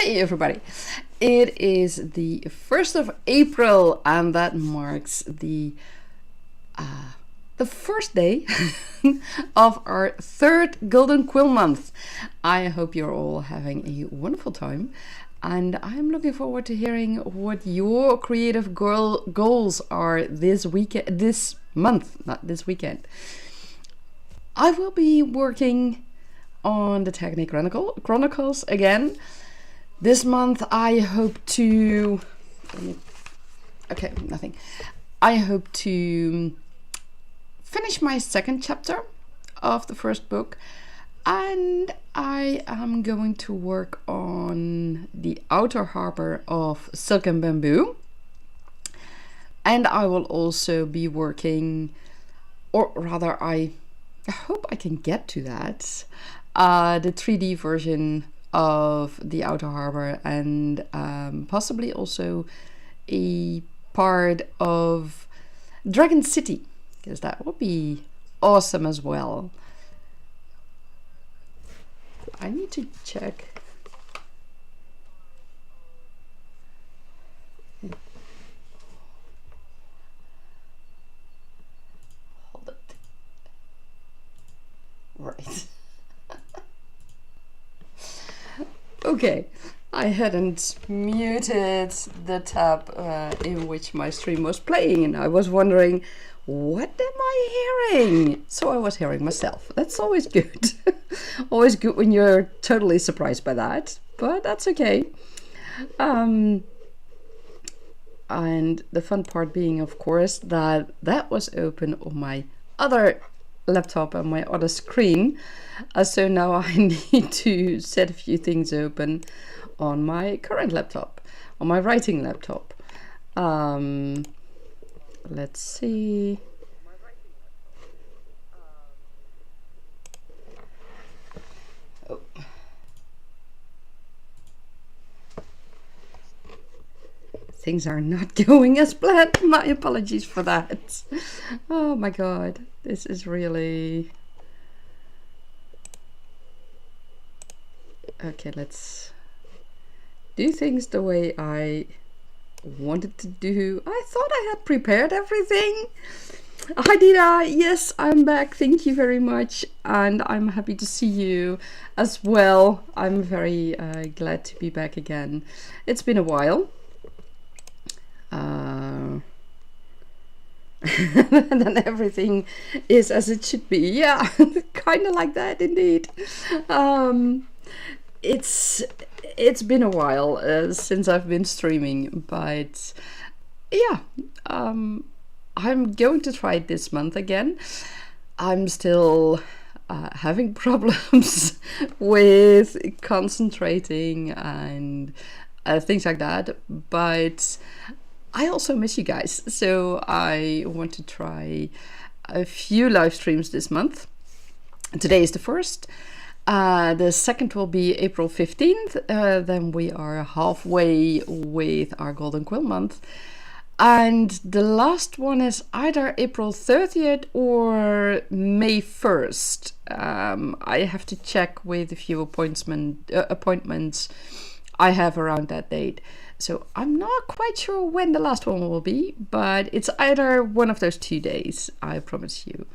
Hey everybody, it is the 1st of April and that marks the first day of our third Golden Quill Month. I hope you're all having a wonderful time and I'm looking forward to hearing what your creative goals are this month, not this weekend. I will be working on the Tergaenae Chronicles again. This month I hope to... I hope to finish my second chapter of the first book, and I am going to work on the outer harbor of Silk and Bamboo. And I will also be working, or rather I hope I can get to that, the 3D version of the outer harbor, and possibly also a part of Dragon City, because that would be awesome as well. I need to check. Hold it. Right. Okay, I hadn't muted the tab in which my stream was playing, and I was wondering, what am I hearing? So I was hearing myself. That's always good. Always good when you're totally surprised by that, but that's okay. And the fun part being, of course, that was open on my other laptop and my other screen. So now I need to set a few things open on my current laptop, on my writing laptop. Let's see. Oh. Things are not going as planned. My apologies for that. Oh my god, this is really... Okay, let's do things the way I wanted to do. I thought I had prepared everything. Hi Dina, yes, I'm back. Thank you very much, and I'm happy to see you as well. I'm very glad to be back again. It's been a while. And then everything is as it should be. Yeah, kind of like that indeed. It's been a while since I've been streaming, but yeah, I'm going to try it this month again. I'm still having problems with concentrating and things like that, but I also miss you guys, so I want to try a few live streams this month. Today is the first. The second will be April 15th. Then we are halfway with our Golden Quill Month. And the last one is either April 30th or May 1st. I have to check with a few appointments I have around that date. So I'm not quite sure when the last one will be, but it's either one of those 2 days, I promise you.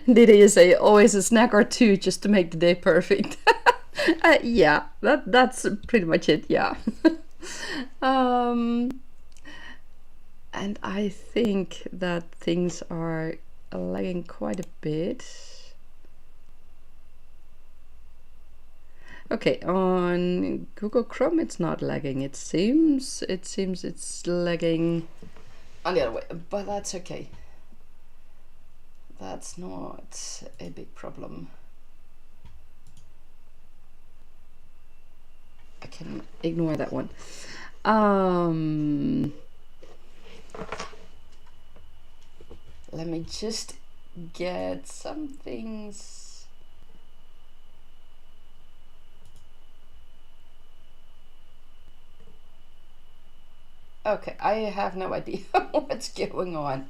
Did you say always a snack or two just to make the day perfect? Yeah, that's pretty much it, yeah. And I think that things are lagging quite a bit. Okay, on Google Chrome it's not lagging. It seems it's lagging on the other way, but that's okay. That's not a big problem. I can ignore that one. Let me just get some things. Okay, I have no idea what's going on.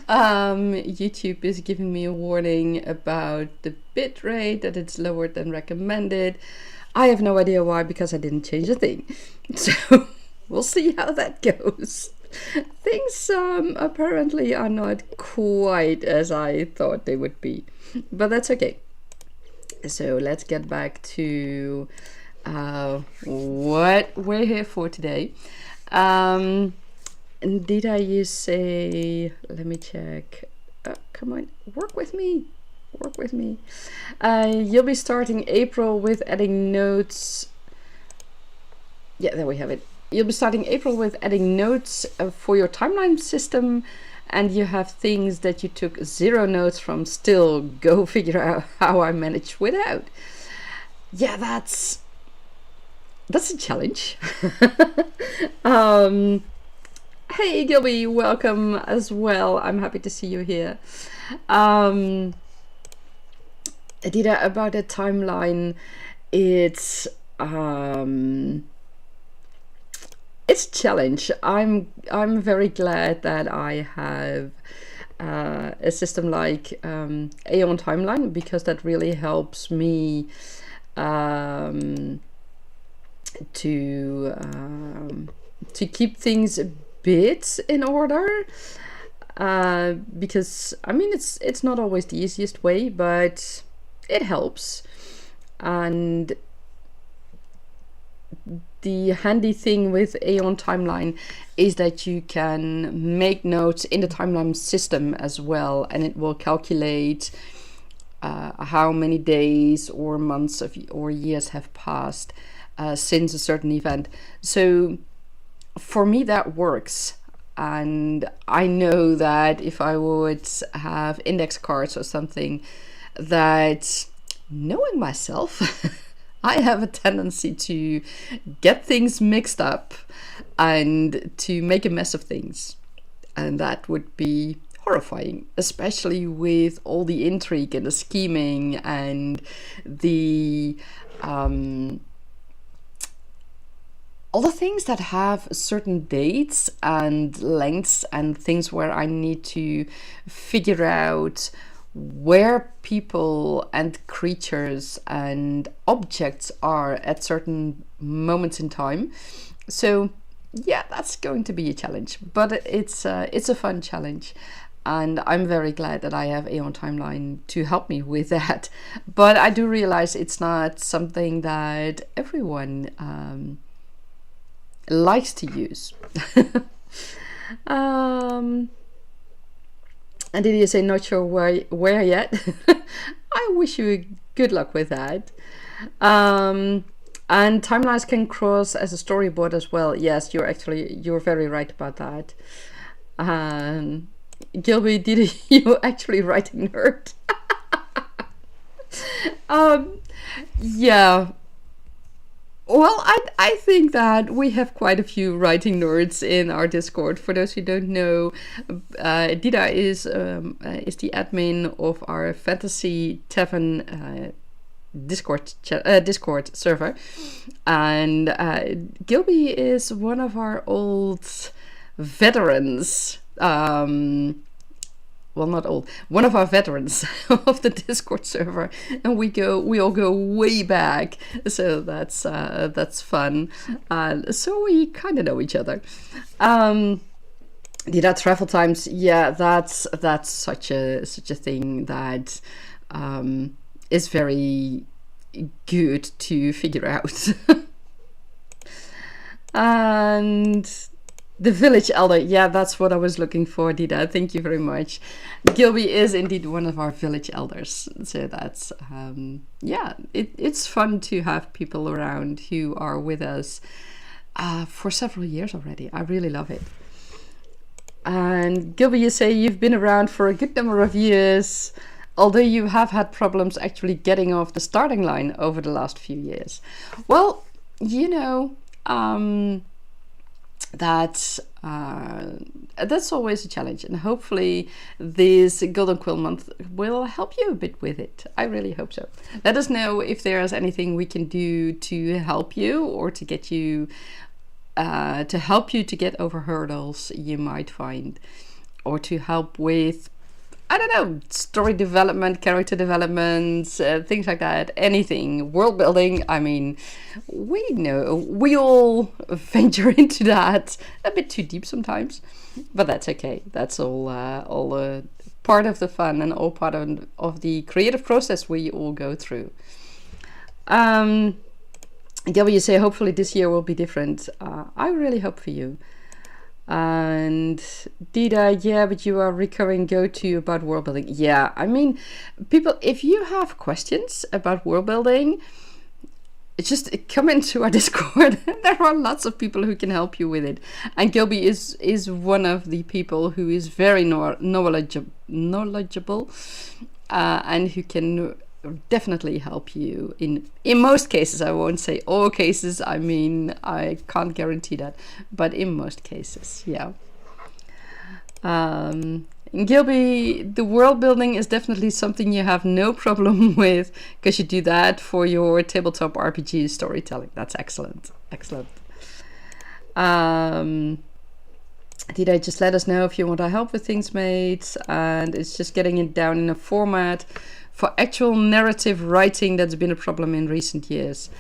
YouTube is giving me a warning about the bit rate, that it's lower than recommended. I have no idea why, because I didn't change a thing. So we'll see how that goes. Things apparently are not quite as I thought they would be, but that's okay. So let's get back to what we're here for today. Did I say, let me check. Come on, work with me. Work with me. You'll be starting April with adding notes. Yeah, there we have it. You'll be starting April with adding notes for your timeline system, and you have things that you took 0 notes from. Still, go figure out how I managed without. Yeah, that's a challenge. Hey Gilby, welcome as well. I'm happy to see you here. Adida, about the timeline, it's a challenge. I'm very glad that I have a system like Aeon Timeline, because that really helps me to keep things a bit in order, because I mean it's not always the easiest way, but it helps. And the handy thing with Aeon Timeline is that you can make notes in the timeline system as well, and it will calculate how many days or months or years have passed since a certain event. So for me that works, and I know that if I would have index cards or something, that, knowing myself, I have a tendency to get things mixed up and to make a mess of things, and that would be horrifying, especially with all the intrigue and the scheming and the all the things that have certain dates and lengths and things where I need to figure out where people and creatures and objects are at certain moments in time. So yeah, that's going to be a challenge, but it's a fun challenge, and I'm very glad that I have Aeon Timeline to help me with that. But I do realize it's not something that everyone likes to use. And did you say not sure where yet? I wish you good luck with that. And timelines can cross as a storyboard as well. Yes, you're very right about that. Gilby, did you actually write a nerd? Yeah. Well, I think that we have quite a few writing nerds in our Discord. For those who don't know, Dida is the admin of our Fantasy Tavern Discord server, and Gilby is one of our old veterans. Well, not old, one of our veterans of the Discord server, and we all go way back, so that's fun. So we kind of know each other. That travel times, yeah, that's such a thing that is very good to figure out. And the village elder, yeah, that's what I was looking for, Dida. Thank you very much. Gilby is indeed one of our village elders, so that's yeah, it's fun to have people around who are with us for several years already. I really love it. And Gilby, you say you've been around for a good number of years, although you have had problems actually getting off the starting line over the last few years. Well, you know, that's always a challenge, and hopefully this Golden Quill Month will help you a bit with it. I really hope so. Let us know if there's anything we can do to help you or to get you to help you to get over hurdles you might find, or to help with, I don't know, story development, character development, things like that, anything, world building. I mean, we know, we all venture into that a bit too deep sometimes, but that's okay. That's all part of the fun and all part of the creative process we all go through. You say, hopefully this year will be different. I really hope for you. And Dida, yeah, but you are recurring go-to about world building. Yeah, I mean, people, if you have questions about world building, just come into our Discord. There are lots of people who can help you with it. And Gilby is one of the people who is very knowledgeable and who can definitely help you in most cases. I won't say all cases, I mean, I can't guarantee that, but in most cases, yeah. In Gilby, the world building is definitely something you have no problem with, because you do that for your tabletop RPG storytelling. That's excellent. Did I just let us know if you want to help with things, mates? And it's just getting it down in a format for actual narrative writing that's been a problem in recent years.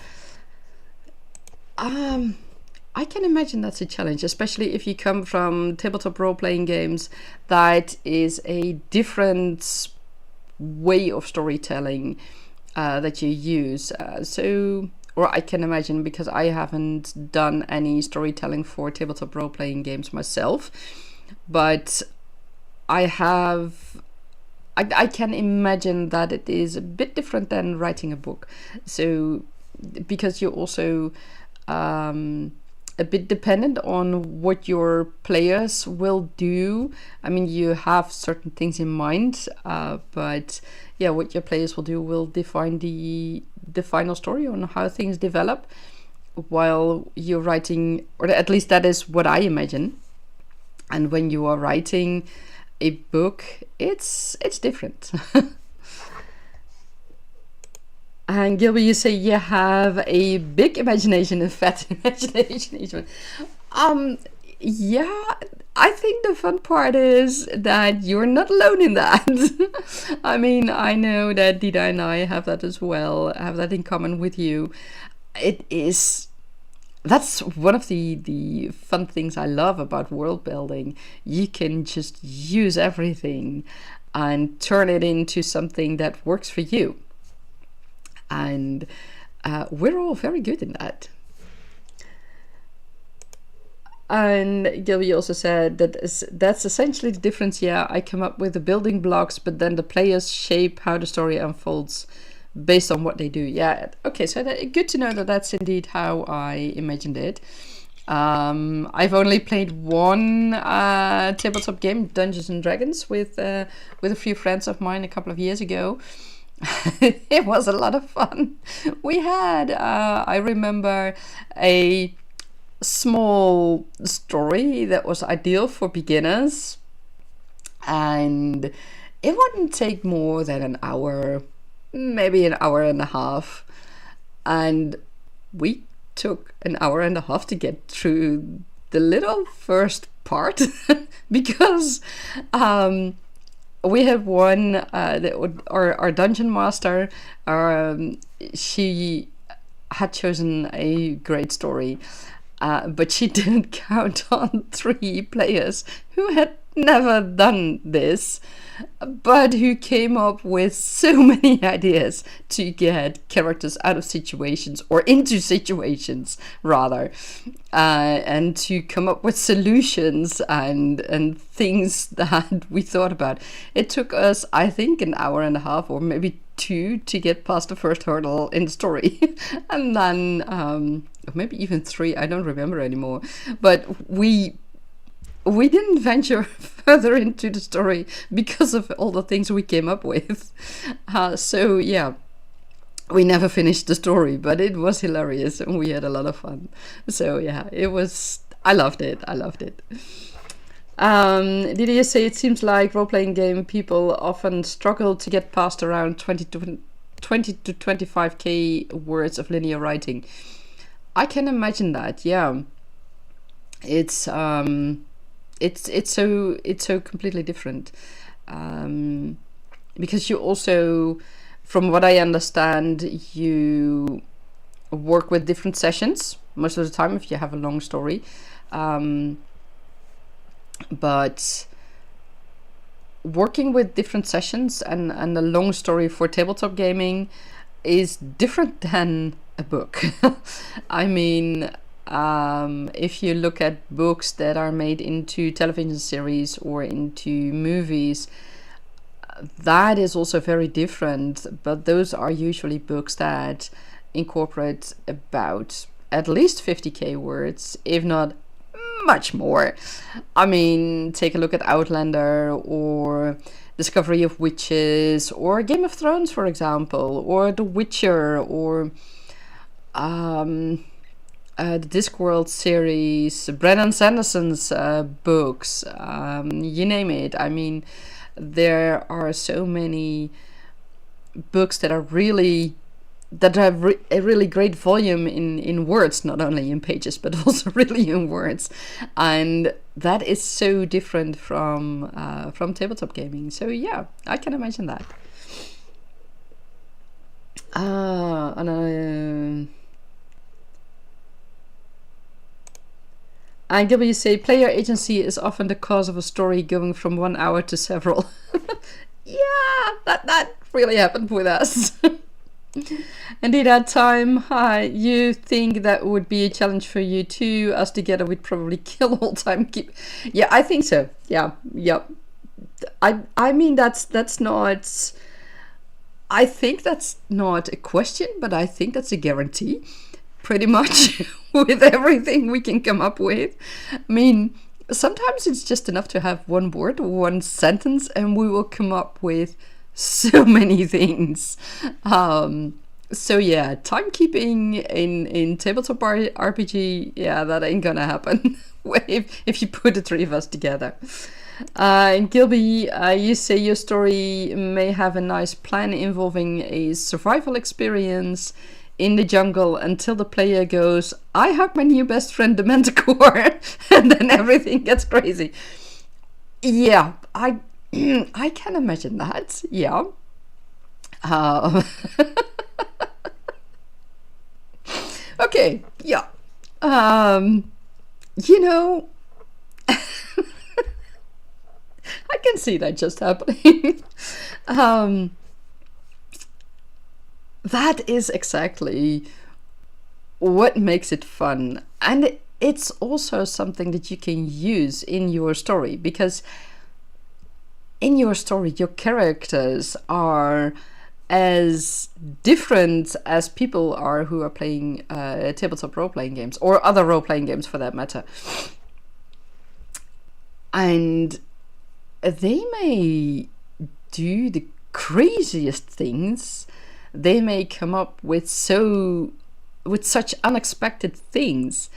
I can imagine that's a challenge, especially if you come from tabletop role-playing games. That is a different way of storytelling that you use. Or I can imagine, because I haven't done any storytelling for tabletop role-playing games myself, but I can imagine that it is a bit different than writing a book. So, because you're also a bit dependent on what your players will do. I mean, you have certain things in mind, but yeah, what your players will do will define the final story on how things develop while you're writing, or at least that is what I imagine. And when you are writing a book, it's different. And Gilbert, you say you have a big imagination, a fat imagination. Yeah, I think the fun part is that you're not alone in that. I mean, I know that Dida and I have that as well, have that in common with you. That's one of the fun things I love about world building. You can just use everything and turn it into something that works for you. And we're all very good in that. And Gilby also said that that's essentially the difference. Yeah, I come up with the building blocks, but then the players shape how the story unfolds based on what they do. Yeah, okay, so good to know that that's indeed how I imagined it. I've only played one tabletop game, Dungeons and Dragons, with a few friends of mine a couple of years ago. It was a lot of fun. We had, I remember, a small story that was ideal for beginners, and it wouldn't take more than an hour, maybe an hour and a half, and we took an hour and a half to get through the little first part because we had one our dungeon master, she had chosen a great story, but she didn't count on 3 players who had never done this, but who came up with so many ideas to get characters out of situations, or into situations rather, and to come up with solutions and things that we thought about. It took us, I think, an hour and a half or maybe 2 to get past the first hurdle in the story. And then maybe even 3, I don't remember anymore, but we didn't venture further into the story because of all the things we came up with. So yeah, we never finished the story, but it was hilarious and we had a lot of fun. So yeah, I loved it. Did you say it seems like role-playing game people often struggle to get past around 20 to 25k words of linear writing? I can imagine that, yeah. It's it's so completely different, because you also, from what I understand, you work with different sessions most of the time if you have a long story, um, but working with different sessions and a long story for tabletop gaming is different than a book. I mean, if you look at books that are made into television series or into movies, that is also very different, but those are usually books that incorporate about at least 50k words, if not much more. I mean, take a look at Outlander or Discovery of Witches or Game of Thrones, for example, or The Witcher, or the Discworld series, Brandon Sanderson's books, you name it. I mean, there are so many books that are really that have a really great volume in words, not only in pages but also really in words, and that is so different from tabletop gaming. So yeah, I can imagine that. And IWC player agency is often the cause of a story going from 1 hour to several. Yeah, that really happened with us. Indeed, at time, you think that would be a challenge for you too, as together we'd probably kill all time keep. Yeah, I think so. Yeah. I mean, that's not. I think that's not a question, but I think that's a guarantee, pretty much, with everything we can come up with. I mean, sometimes it's just enough to have one word or one sentence, and we will come up with so many things. So yeah, timekeeping in tabletop RPG, yeah, that ain't gonna happen if you put the three of us together. And Gilby, you say your story may have a nice plan involving a survival experience in the jungle until the player goes, I hug my new best friend the Manticore, and then everything gets crazy. Yeah, I can imagine that. Yeah. Okay. Yeah. You know, I can see that just happening. That is exactly what makes it fun, and it's also something that you can use in your story, because in your story your characters are as different as people are who are playing tabletop role-playing games, or other role-playing games for that matter, and they may do the craziest things. They may come up with such unexpected things,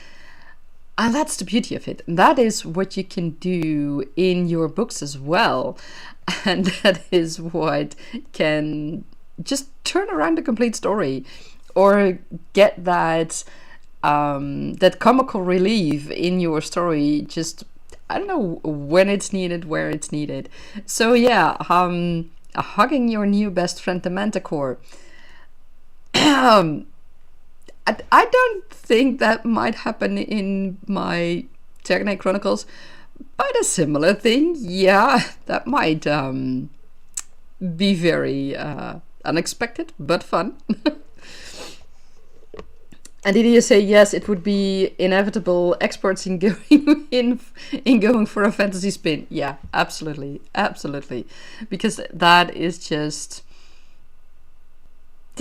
and that's the beauty of it. And that is what you can do in your books as well, and that is what can just turn around a complete story, or get that that comical relief in your story. Just, I don't know, when it's needed, where it's needed. So yeah, hugging your new best friend the Manticore. I don't think that might happen in my Tergaenae Chronicles, but a similar thing, yeah, that might be very unexpected but fun. And did you say yes? It would be inevitable experts in going in going for a fantasy spin. Yeah, absolutely, because that is just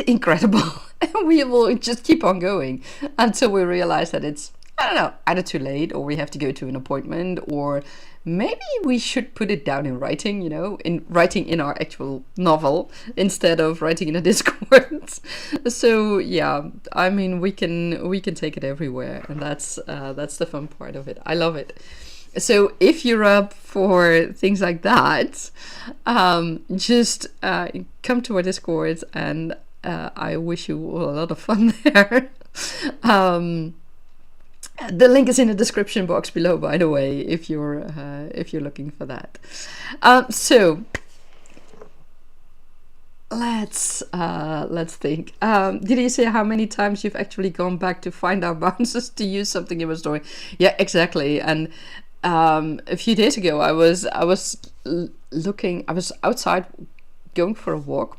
incredible. And we will just keep on going until we realize that it's, I don't know, either too late, or we have to go to an appointment, or maybe we should put it down in writing, in writing in our actual novel instead of writing in a Discord. So yeah, I mean, we can take it everywhere, and that's the fun part of it. I love it. So if you're up for things like that, just come to our Discord, and I wish you all a lot of fun there. The link is in the description box below, by the way, if you're looking for that. So let's think. Did you say how many times you've actually gone back to find out bounces to use something in your story? Yeah, exactly. And a few days ago, I was looking. I was outside going for a walk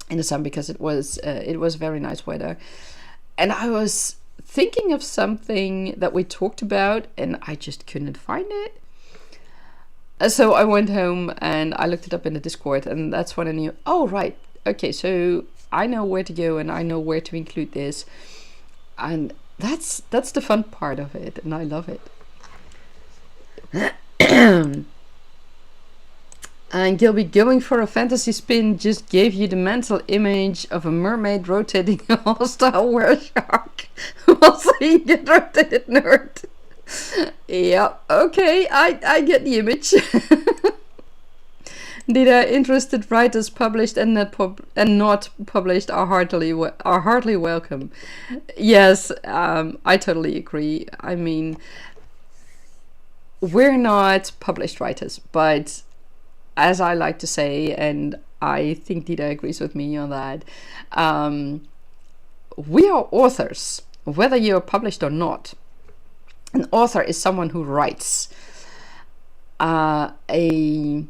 in the sun because it was very nice weather, and I was thinking of something that we talked about, and I just couldn't find it. So I went home and I looked it up in the Discord, and that's when I knew, oh, right, okay, so I know where to go and I know where to include this. And that's the fun part of it, and I love it. And Gilby, going for a fantasy spin just gave you the mental image of a mermaid rotating a hostile were shark while seeing a rotated nerd. Yeah, okay, I get the image. The interested writers published and not published are heartily welcome. Yes, I totally agree. I mean, we're not published writers, but as I like to say, and I think Dita agrees with me on that, we are authors, whether you're published or not. An author is someone who writes. There's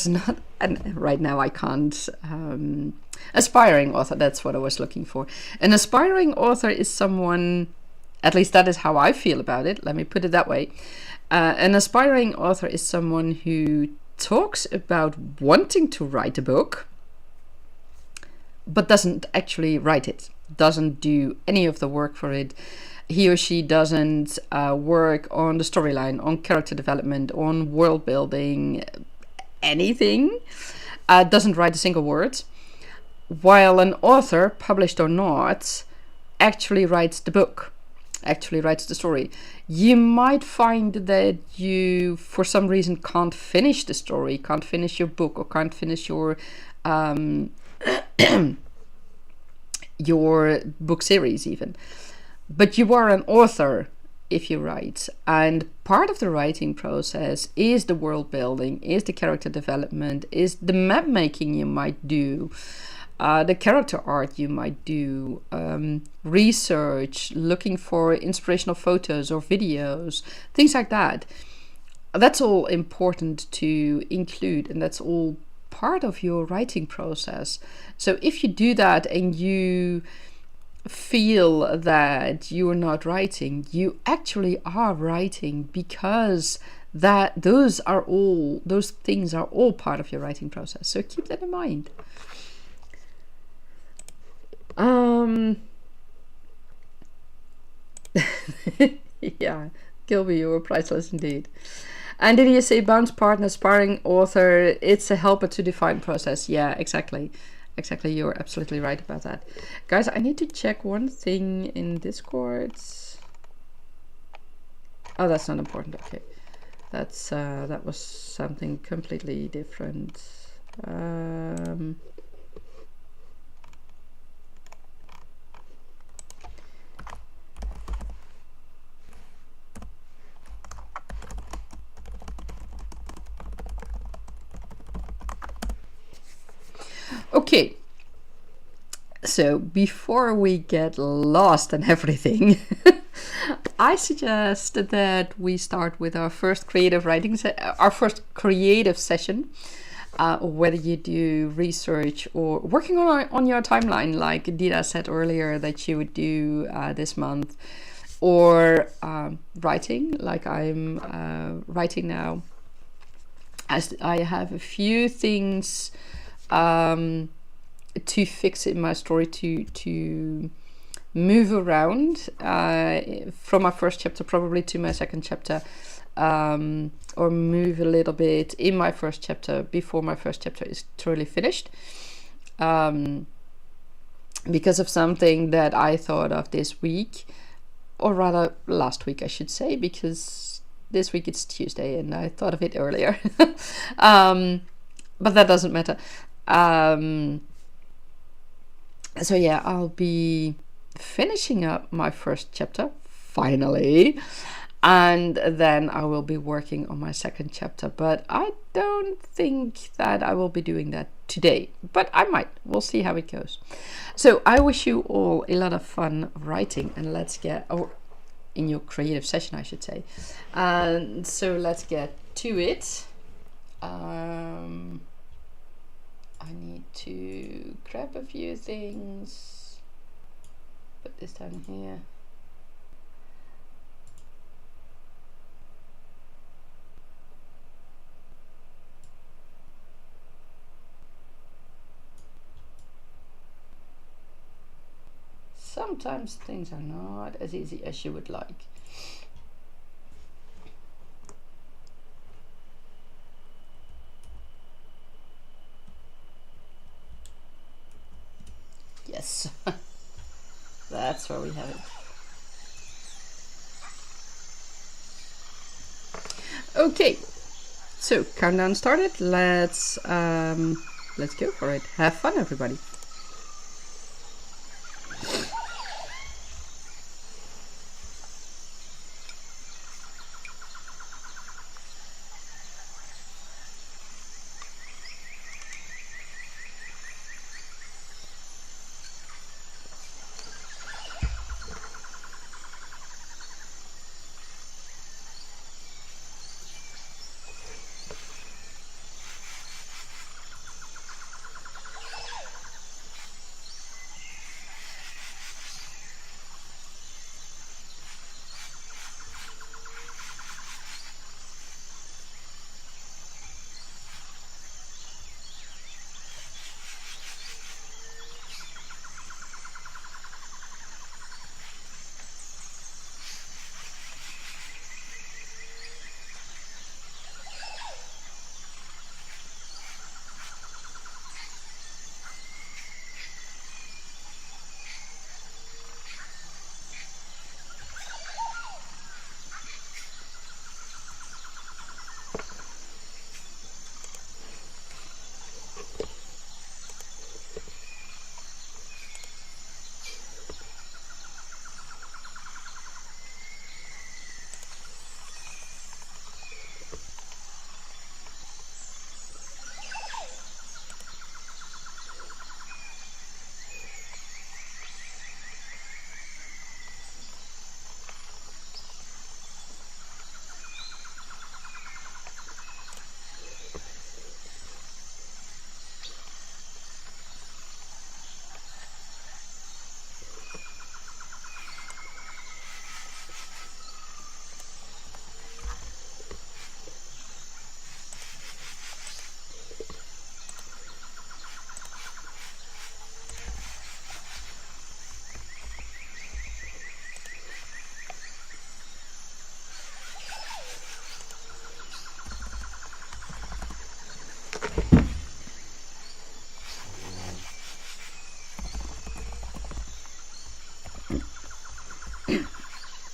not, and right now I can't, aspiring author, that's what I was looking for. An aspiring author is someone, at least that is how I feel about it, let me put it that way. An aspiring author is someone who talks about wanting to write a book, but doesn't actually write it, doesn't do any of the work for it. He or she doesn't work on the storyline, on character development, on world building, anything. Doesn't write a single word. While an author, published or not, actually writes the book, actually writes the story. You might find that you, for some reason, can't finish the story, can't finish your book, or can't finish your your book series even. But you are an author if you write, and part of the writing process is the world building, is the character development, is the map making you might do, the character art you might do, research, looking for inspirational photos or videos, things like that. That's all important to include, and that's all part of your writing process. So if you do that and you feel that you're not writing, you actually are writing, because those things are all part of your writing process. So keep that in mind. Yeah, Gilby, you were priceless indeed. And did you say bounce partner, sparring author, it's a helper to define process? Yeah, exactly. Exactly, you're absolutely right about that. Guys, I need to check one thing in Discord. Oh, that's not important. Okay. That's that was something completely different. Okay, so before we get lost and everything, I suggest that we start with our first creative writing, our first creative session. Whether you do research or working on your timeline, like Dita said earlier that you would do this month, or writing, like I'm writing now, as I have a few things to fix in my story, to move around from my first chapter probably to my second chapter, or move a little bit in my first chapter before my first chapter is truly finished, because of something that I thought of this week, or rather last week I should say, because this week it's Tuesday and I thought of it earlier. But that doesn't matter. So yeah, I'll be finishing up my first chapter finally, and then I will be working on my second chapter, but I don't think that I will be doing that today, but I might. We'll see how it goes. So I wish you all a lot of fun writing, and let's get, or in your creative session I should say, and so let's get to it. I need to grab a few things, put this down here. Sometimes things are not as easy as you would like. Yes, that's where we have it. Okay, so countdown started. Let's go for it. Have fun, everybody.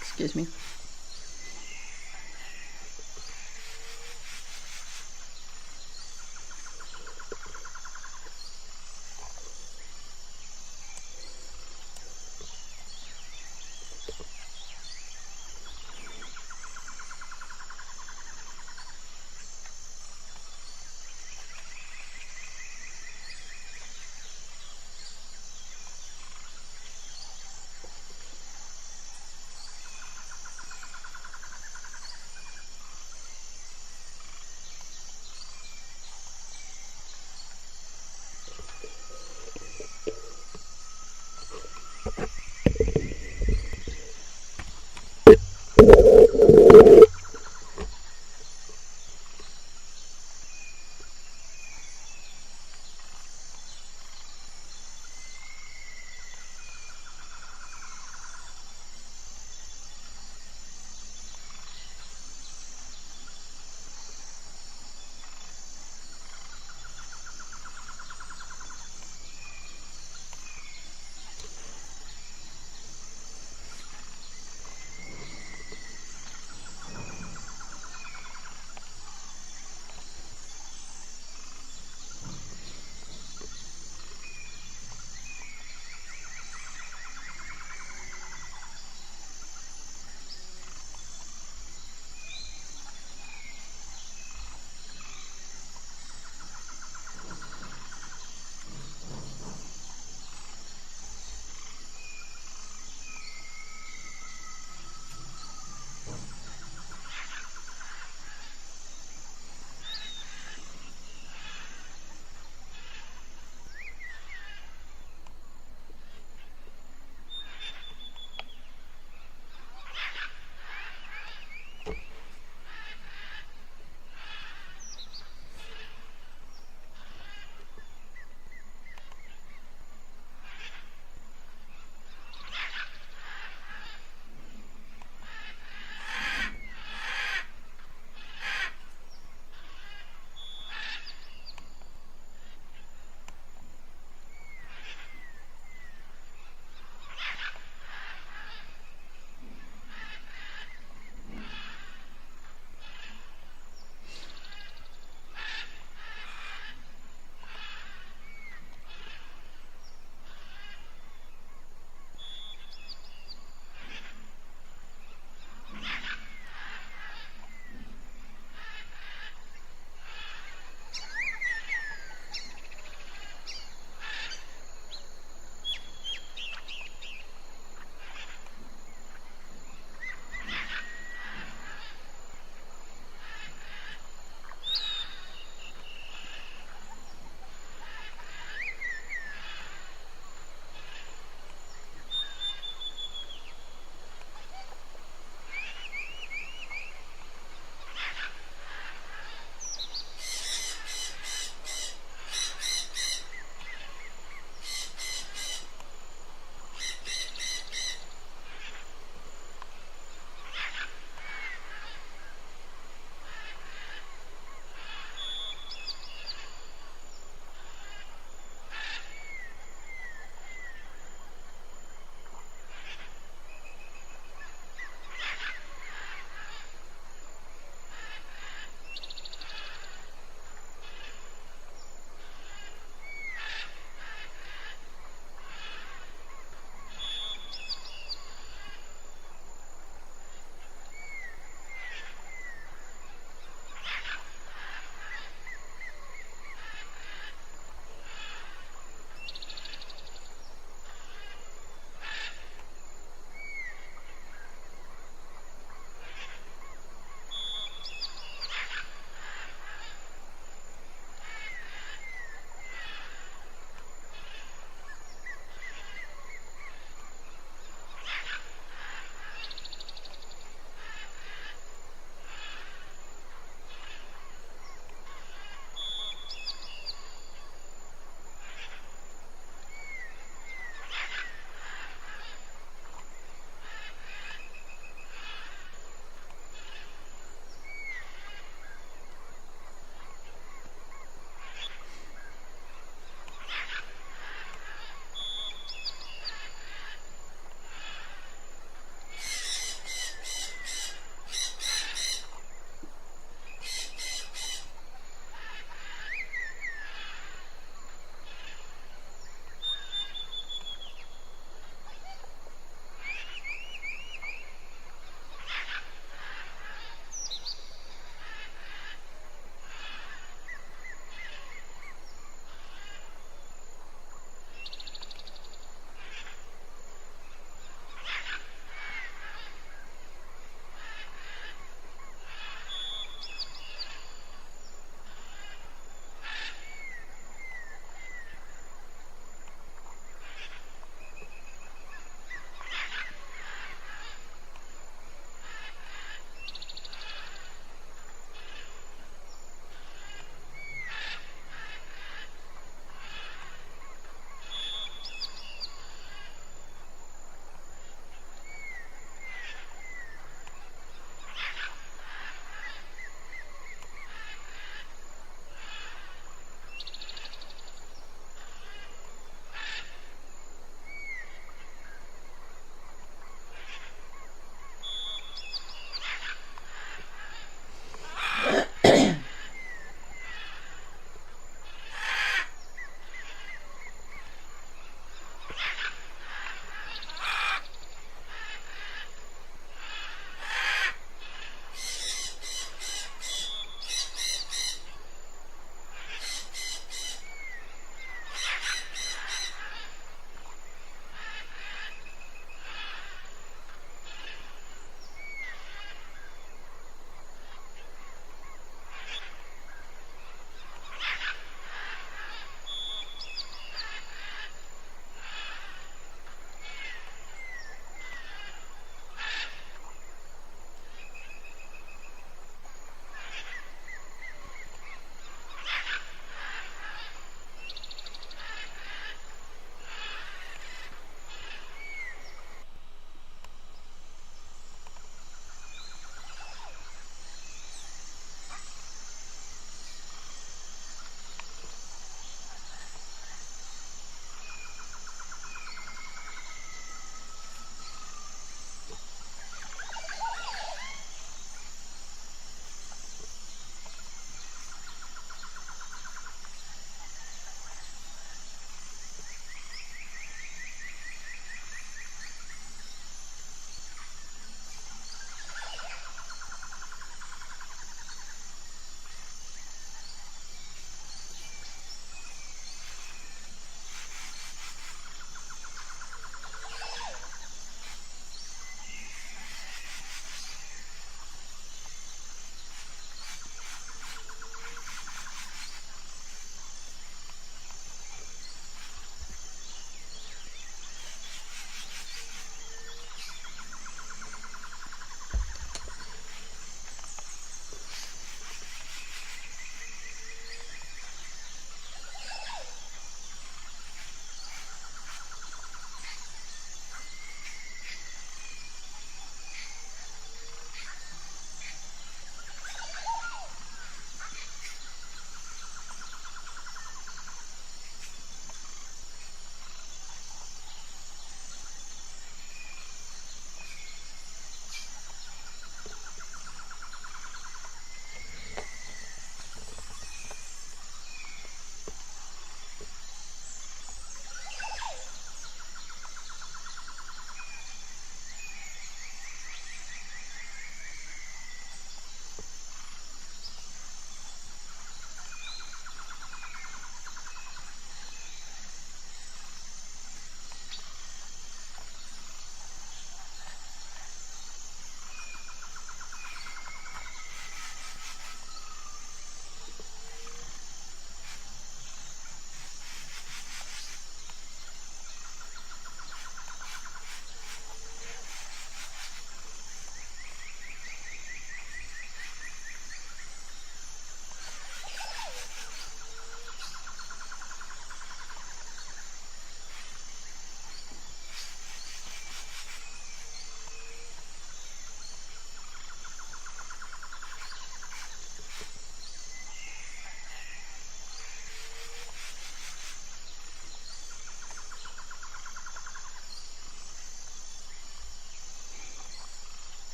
Excuse me.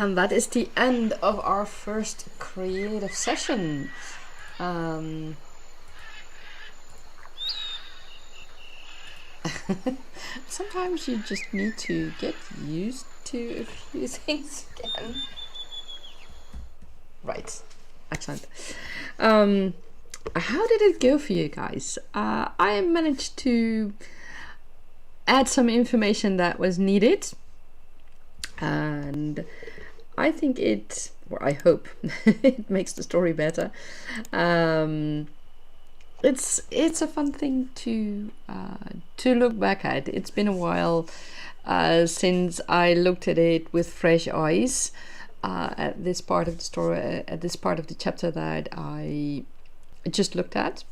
And that is the end of our first creative session. Sometimes you just need to get used to a few things again. Right, excellent. How did it go for you guys? I managed to add some information that was needed, and I think or I hope it makes the story better. It's a fun thing to look back at. It's been a while since I looked at it with fresh eyes at this part of the story, at this part of the chapter that I just looked at.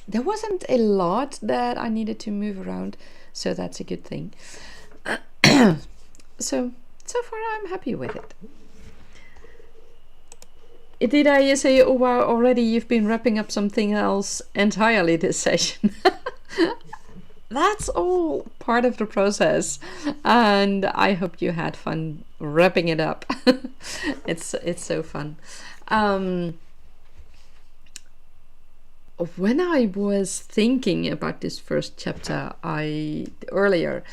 There wasn't a lot that I needed to move around, so that's a good thing. So far I'm happy with it. Did I say, oh wow, already you've been wrapping up something else entirely this session? That's all part of the process, and I hope you had fun wrapping it up. It's so fun. When I was thinking about this first chapter earlier,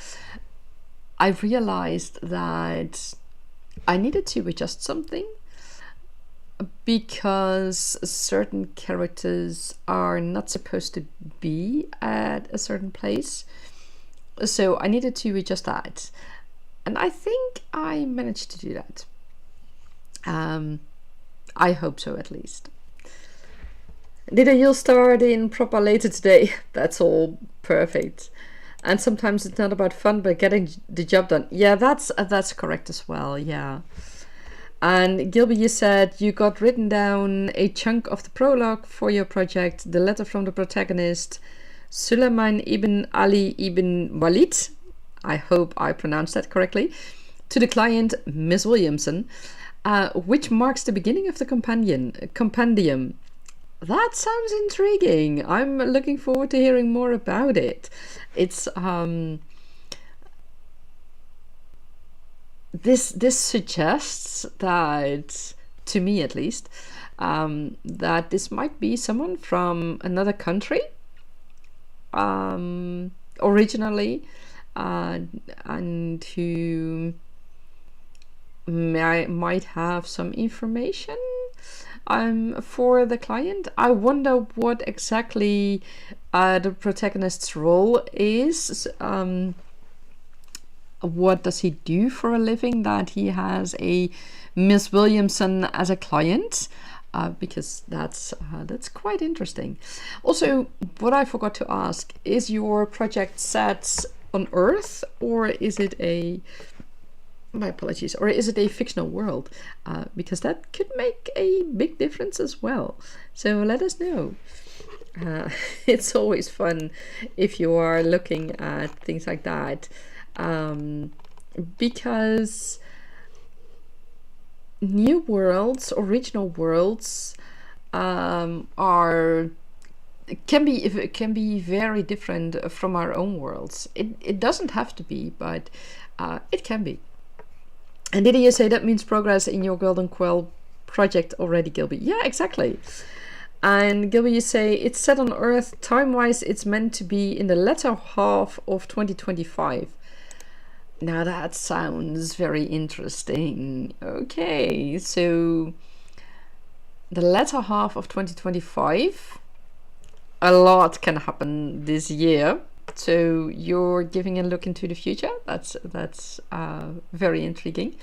I realized that I needed to adjust something, because certain characters are not supposed to be at a certain place. So I needed to adjust that. And I think I managed to do that. I hope so, at least. Did a yield start in proper later today? That's all perfect. And sometimes it's not about fun, but getting the job done. Yeah, that's correct as well, yeah. And Gilby, you said you got written down a chunk of the prologue for your project, the letter from the protagonist, Suleiman ibn Ali ibn Walid, I hope I pronounced that correctly, to the client, Miss Williamson, which marks the beginning of the compendium. That sounds intriguing. I'm looking forward to hearing more about it. It's This suggests that, to me at least, that this might be someone from another country originally, and who might have some information for the client. I wonder what exactly the protagonist's role is. What does he do for a living that he has a Miss Williamson as a client? Because that's quite interesting. Also, what I forgot to ask, is your project set on Earth, or is it my apologies, or is it a fictional world? Because that could make a big difference as well. So let us know. It's always fun if you are looking at things like that. Because new worlds, original worlds, can be very different from our own worlds. It doesn't have to be, but it can be. And did you say that means progress in your Golden Quill project already, Gilby? Yeah, exactly. And Gilby, you say it's set on Earth. Time-wise, it's meant to be in the latter half of 2025. Now that sounds very interesting. Okay, so the latter half of 2025, a lot can happen this year. So you're giving a look into the future. That's very intriguing.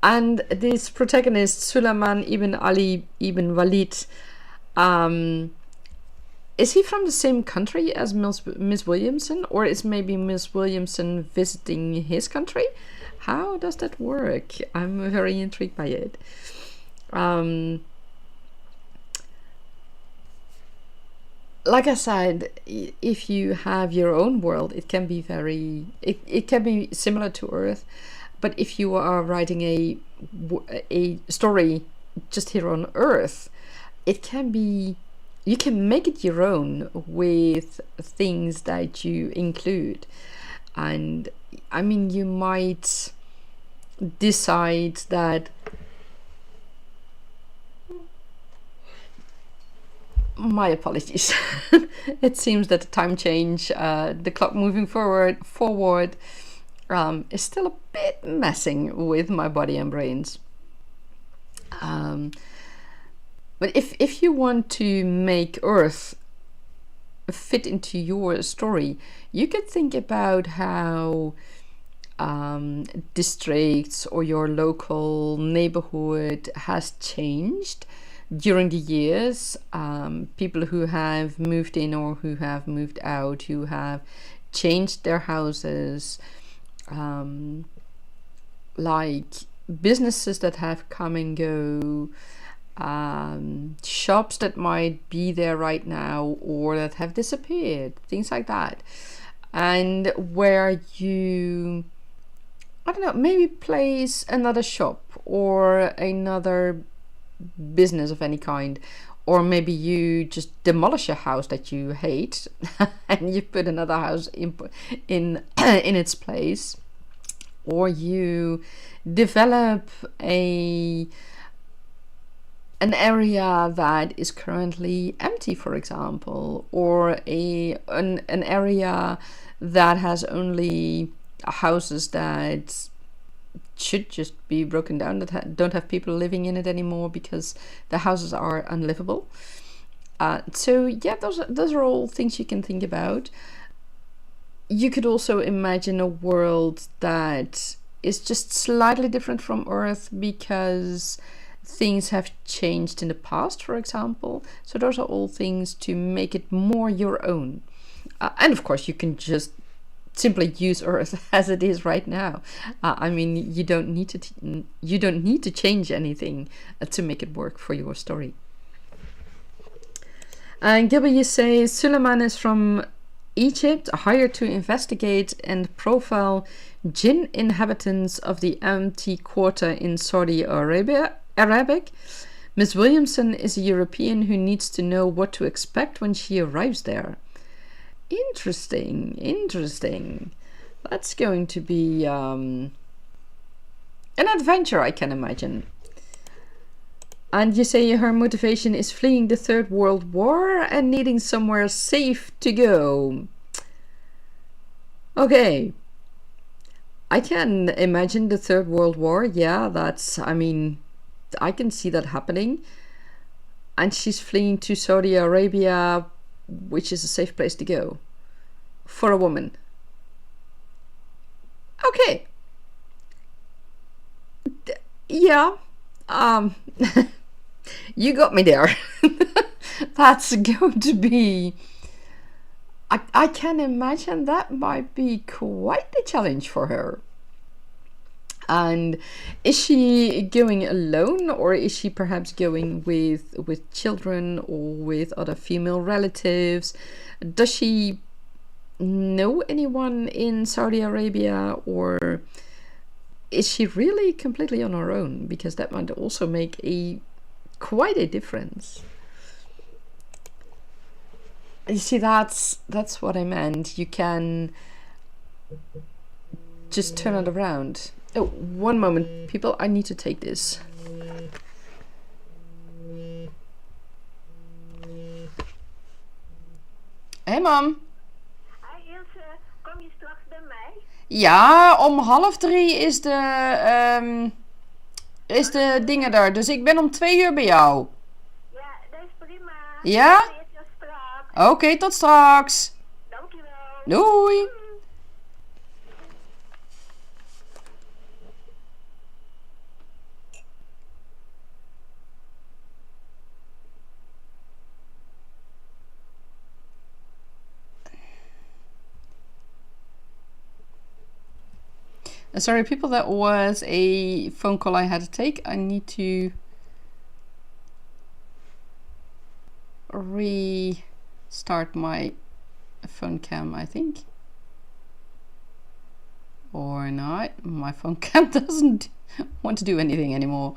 And this protagonist, Suleiman ibn Ali ibn Walid, is he from the same country as Miss Williamson, or is maybe Miss Williamson visiting his country? How does that work? I'm very intrigued by it. Like I said, if you have your own world, it can be it can be similar to Earth. But if you are writing a story just here on Earth, it can be, you can make it your own with things that you include. And I mean, you might decide that my apologies. It seems that the time change, the clock moving forward is still a bit messing with my body and brains. But if you want to make Earth fit into your story, you could think about how districts or your local neighborhood has changed during the years. People who have moved in or who have moved out, who have changed their houses, like businesses that have come and go, shops that might be there right now or that have disappeared, things like that. And where you, I don't know, maybe place another shop or another business of any kind, or maybe you just demolish a house that you hate and you put another house in its place, or you develop an area that is currently empty, for example, or an area that has only houses that should just be broken down, that don't have people living in it anymore because the houses are unlivable. So yeah, those are all things you can think about. You could also imagine a world that is just slightly different from Earth because things have changed in the past, for example. So those are all things to make it more your own. And of course, you can just simply use Earth as it is right now. I mean, you don't need to change anything to make it work for your story. And Gilbert, you say Suleiman is from Egypt, hired to investigate and profile jinn inhabitants of the empty quarter in Saudi Arabia. Arabic. Miss Williamson is a European who needs to know what to expect when she arrives there. Interesting. That's going to be an adventure, I can imagine. And you say her motivation is fleeing the Third World War and needing somewhere safe to go. Okay. I can imagine the Third World War. Yeah, I can see that happening. And she's fleeing to Saudi Arabia, which is a safe place to go for a woman. Okay. Yeah. You got me there. That's going to be... I can imagine that might be quite a challenge for her. And is she going alone, or is she perhaps going with children or with other female relatives? Does she know anyone in Saudi Arabia, or is she really completely on her own? Because that might also make quite a difference. You see, that's what I meant. You can just turn it around. Oh, one moment, people. I need to take this. Hey, mam. Hi Ilse, kom je straks bij mij? Ja, om 2:30 is de dingen er. Dus ik ben om 2 uur bij jou. Ja, dat is prima. Ja? Ik zie je straks. Oké, tot straks. Dankjewel. Doei. Sorry, people, that was a phone call I had to take. I need to restart my phone cam, I think. Or not. My phone cam doesn't want to do anything anymore.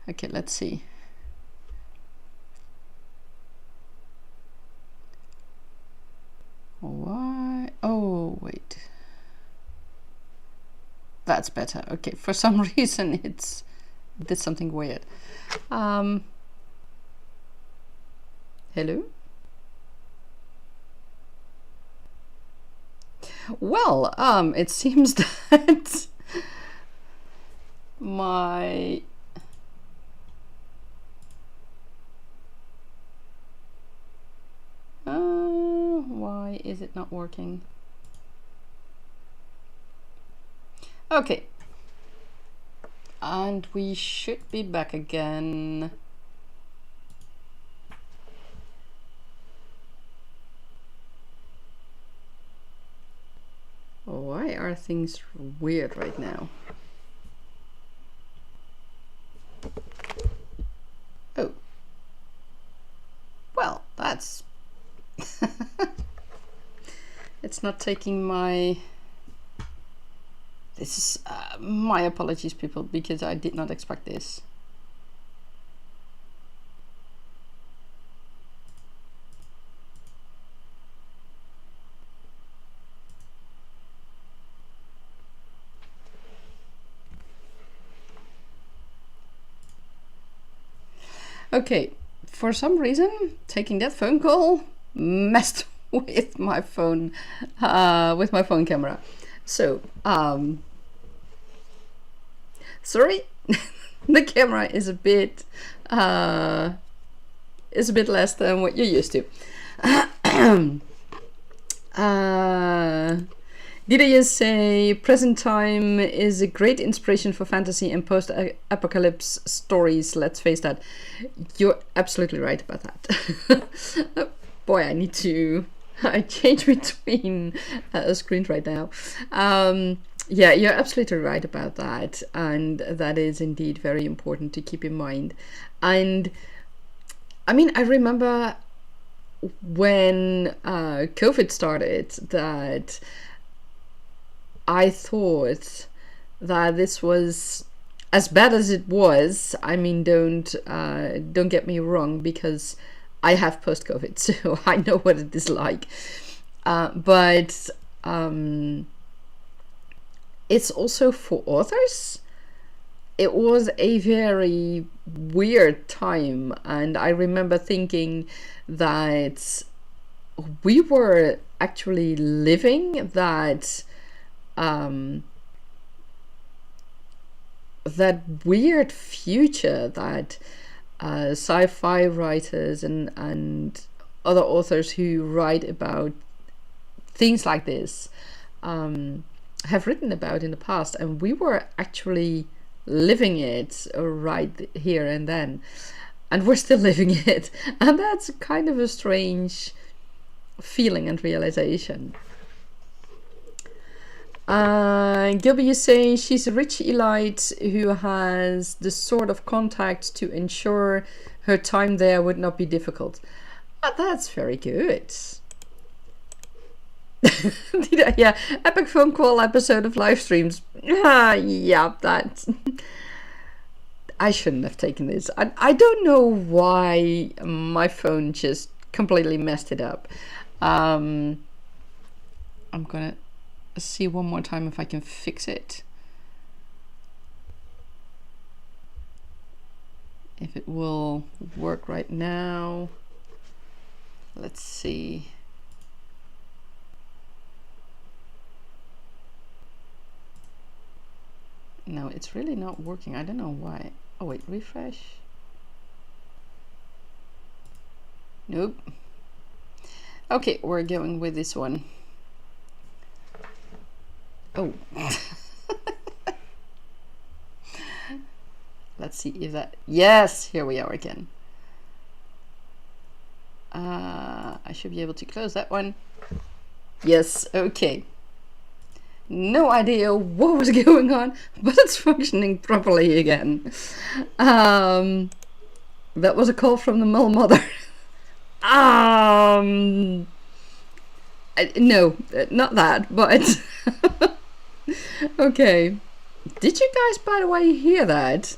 Okay, let's see. Why? Oh, wait. that's better. Okay, for some reason it did something weird. Hello? Well, it seems that my why is it not working? Okay. And we should be back again. Why are things weird right now? Oh. Well, that's... It's not taking my... This is... my apologies, people, because I did not expect this. Okay, for some reason, taking that phone call messed with my phone camera. So, sorry, the camera is a bit less than what you're used to. Did I just say present time is a great inspiration for fantasy and post-apocalypse stories? Let's face that. You're absolutely right about that. Boy, I change between screens right now. Yeah, you're absolutely right about that. And that is indeed very important to keep in mind. And I mean, I remember when COVID started that I thought that this was as bad as it was. I mean, don't get me wrong, because I have post-COVID, so I know what it is like. But it's also for authors. It was a very weird time, and I remember thinking that we were actually living that that weird future that sci-fi writers and other authors who write about things like this have written about in the past, and we were actually living it right here and then, and we're still living it, and that's kind of a strange feeling and realization. Gilby is saying she's a rich elite who has the sort of contacts to ensure her time there would not be difficult. That's very good. Yeah, epic phone call episode of live streams. Yeah, that. I shouldn't have taken this. I don't know why my phone just completely messed it up. I'm gonna see one more time if I can fix it. If it will work right now. Let's see. No, it's really not working. I don't know why. Oh wait, refresh. Nope. Okay, we're going with this one. Oh. Let's see if that... Yes, here we are again. I should be able to close that one. Yes, okay. No idea what was going on, but it's functioning properly again. That was a call from the Mole Mother. No, not that, but... Okay. Did you guys, by the way, hear that?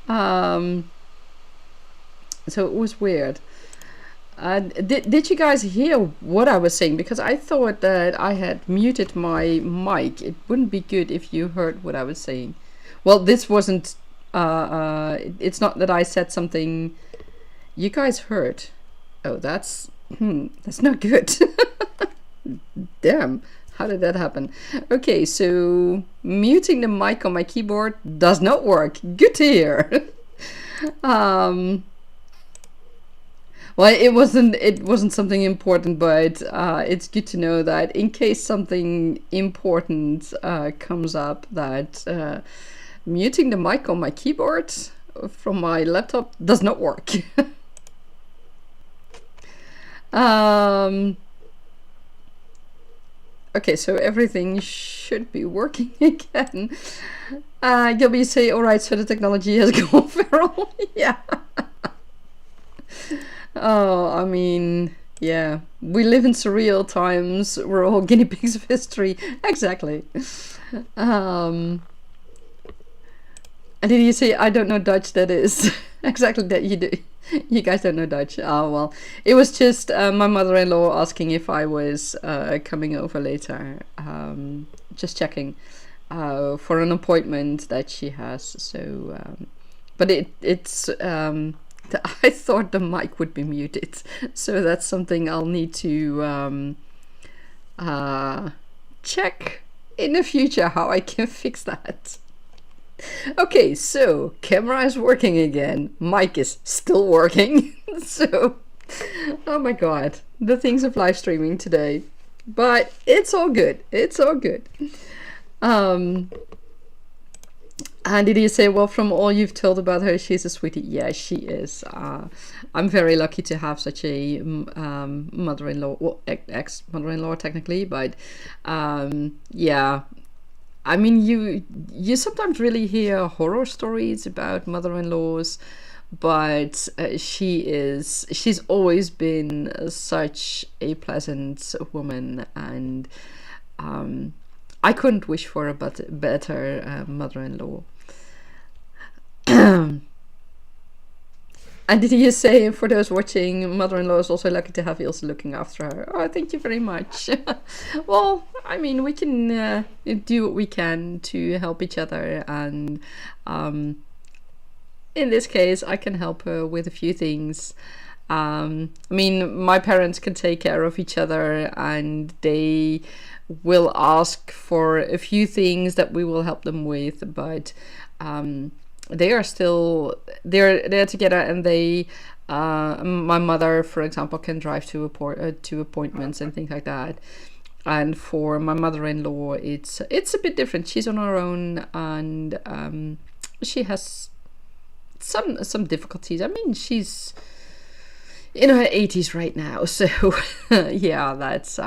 So it was weird. Did you guys hear what I was saying? Because I thought that I had muted my mic. It wouldn't be good if you heard what I was saying. Well, this wasn't. It's not that I said something you guys heard. Oh, that's not good. Damn, how did that happen? Okay, so muting the mic on my keyboard does not work. Good to hear. um, well, it wasn't something important, but it's good to know that in case something important comes up, that muting the mic on my keyboard from my laptop does not work. Okay, so everything should be working again. Gilby say, alright, so the technology has gone feral. Yeah. Oh, I mean, yeah. We live in surreal times. We're all guinea pigs of history. Exactly. And did you say, I don't know Dutch, that is? Exactly, that you do. You guys don't know Dutch. Oh, well. It was just my mother-in-law asking if I was coming over later. Just checking for an appointment that she has. So, but it's I thought the mic would be muted. So that's something I'll need to check in the future how I can fix that. Okay, so camera is working again. Mic is still working. So, oh my god, the things of live streaming today. But it's all good. It's all good. And did you say, well, from all you've told about her, she's a sweetie? Yeah, she is. I'm very lucky to have such a mother-in-law, well, ex-mother-in-law technically, but yeah. I mean, you sometimes really hear horror stories about mother-in-laws, but she's always been such a pleasant woman, and I couldn't wish for a better mother-in-law. And did you say, for those watching, mother-in-law is also lucky to have Ilse looking after her? Oh, thank you very much. Well, I mean, we can do what we can to help each other. And in this case, I can help her with a few things. I mean, my parents can take care of each other, and they will ask for a few things that we will help them with. But they are still they're together, and they my mother, for example, can drive to appointments and things like that. And for my mother-in-law, it's a bit different. She's on her own, and she has some difficulties. I mean, she's in her 80s right now, so yeah, that's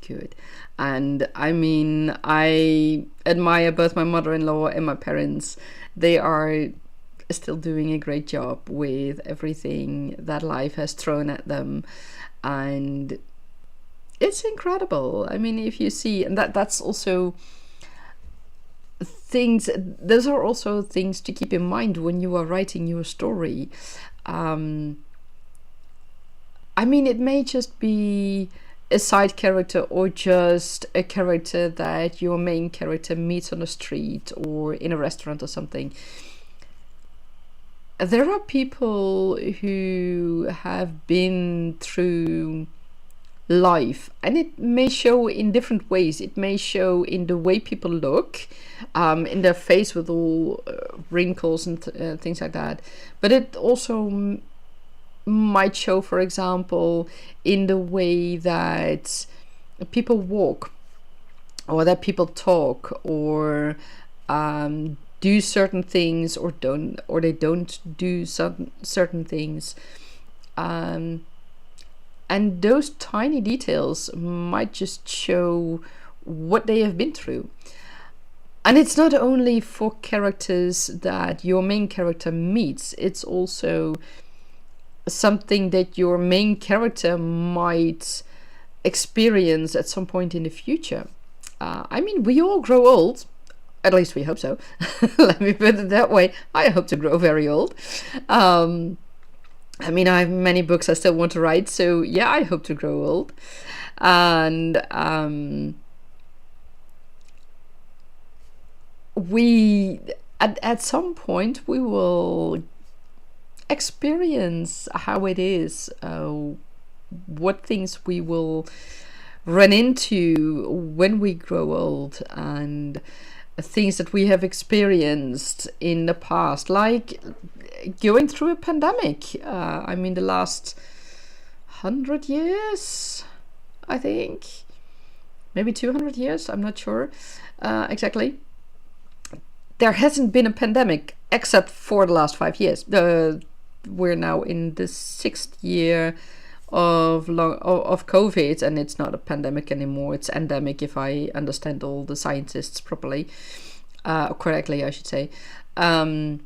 good. And I mean, I admire both my mother-in-law and my parents. They are still doing a great job with everything that life has thrown at them, and it's incredible. I mean, if you see, and that's also things, those are also things to keep in mind when you are writing your story. I mean, it may just be a side character, or just a character that your main character meets on the street or in a restaurant or something. There are people who have been through life, and it may show in different ways. It may show in the way people look, in their face with all wrinkles and things like that, but it also might show, for example, in the way that people walk, or that people talk, or do certain things, or they don't do certain things, and those tiny details might just show what they have been through. And it's not only for characters that your main character meets, it's also something that your main character might experience at some point in the future. I mean, we all grow old, at least we hope so. Let me put it that way. I hope to grow very old. I mean, I have many books I still want to write, so yeah, I hope to grow old. And we at some point we will experience how it is, what things we will run into when we grow old, and things that we have experienced in the past, like going through a pandemic. I mean, the last 100 years, I think, maybe 200 years, I'm not sure exactly. There hasn't been a pandemic except for the last 5 years. We're now in the 6th year of COVID, and it's not a pandemic anymore. It's endemic, if I understand all the scientists properly, correctly, I should say. But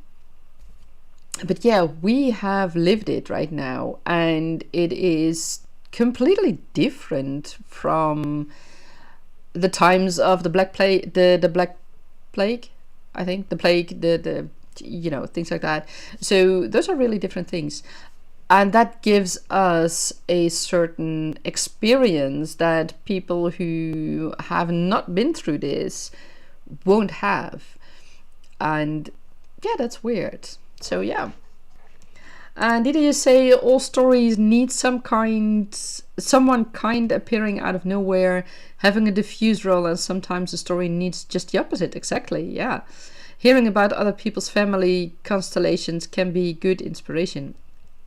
yeah, we have lived it right now, and it is completely different from the times of the Black Plague, the Black Plague, I think, the plague, the things like that. So those are really different things. And that gives us a certain experience that people who have not been through this won't have. And yeah, that's weird. So yeah. And did you say all stories need someone kind appearing out of nowhere, having a diffuse role, and sometimes the story needs just the opposite? Exactly, yeah. Hearing about other people's family constellations can be good inspiration.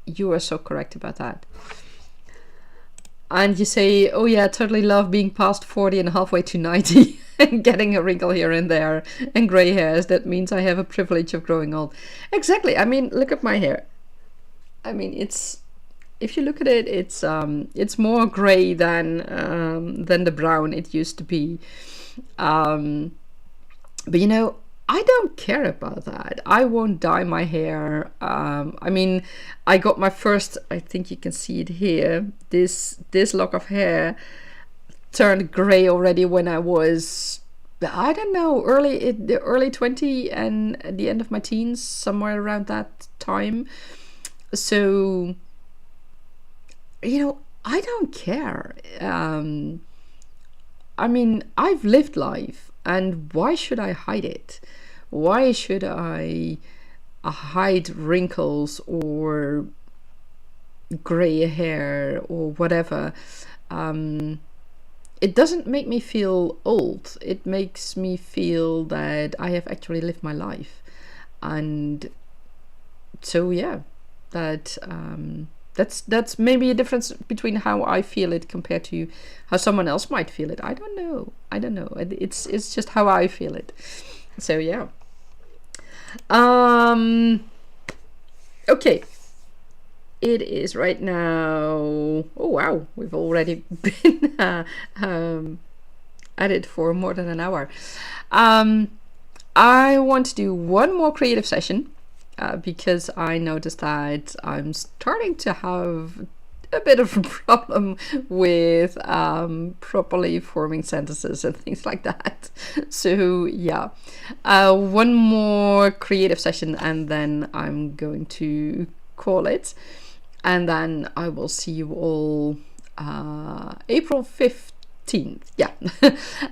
You are so correct about that. And you say, oh yeah, totally love being past 40 and halfway to 90 and getting a wrinkle here and there and grey hairs. That means I have a privilege of growing old. Exactly. I mean, look at my hair. I mean, if you look at it, it's more grey than the brown it used to be. But I don't care about that. I won't dye my hair. I mean, I got my first, I think you can see it here, this lock of hair turned grey already when I was, I don't know, the early 20 and at the end of my teens, somewhere around that time. So, I don't care. I mean, I've lived life, and why should I hide it? Why should I hide wrinkles or grey hair or whatever? It doesn't make me feel old. It makes me feel that I have actually lived my life. And so, yeah, that's maybe a difference between how I feel it compared to how someone else might feel it. I don't know. It's just how I feel it. So yeah. Okay. It is right now. Oh wow, we've already been at it for more than an hour. I want to do one more creative session. Because I noticed that I'm starting to have a bit of a problem with properly forming sentences and things like that. So yeah, one more creative session and then I'm going to call it. And then I will see you all April 15th. Yeah,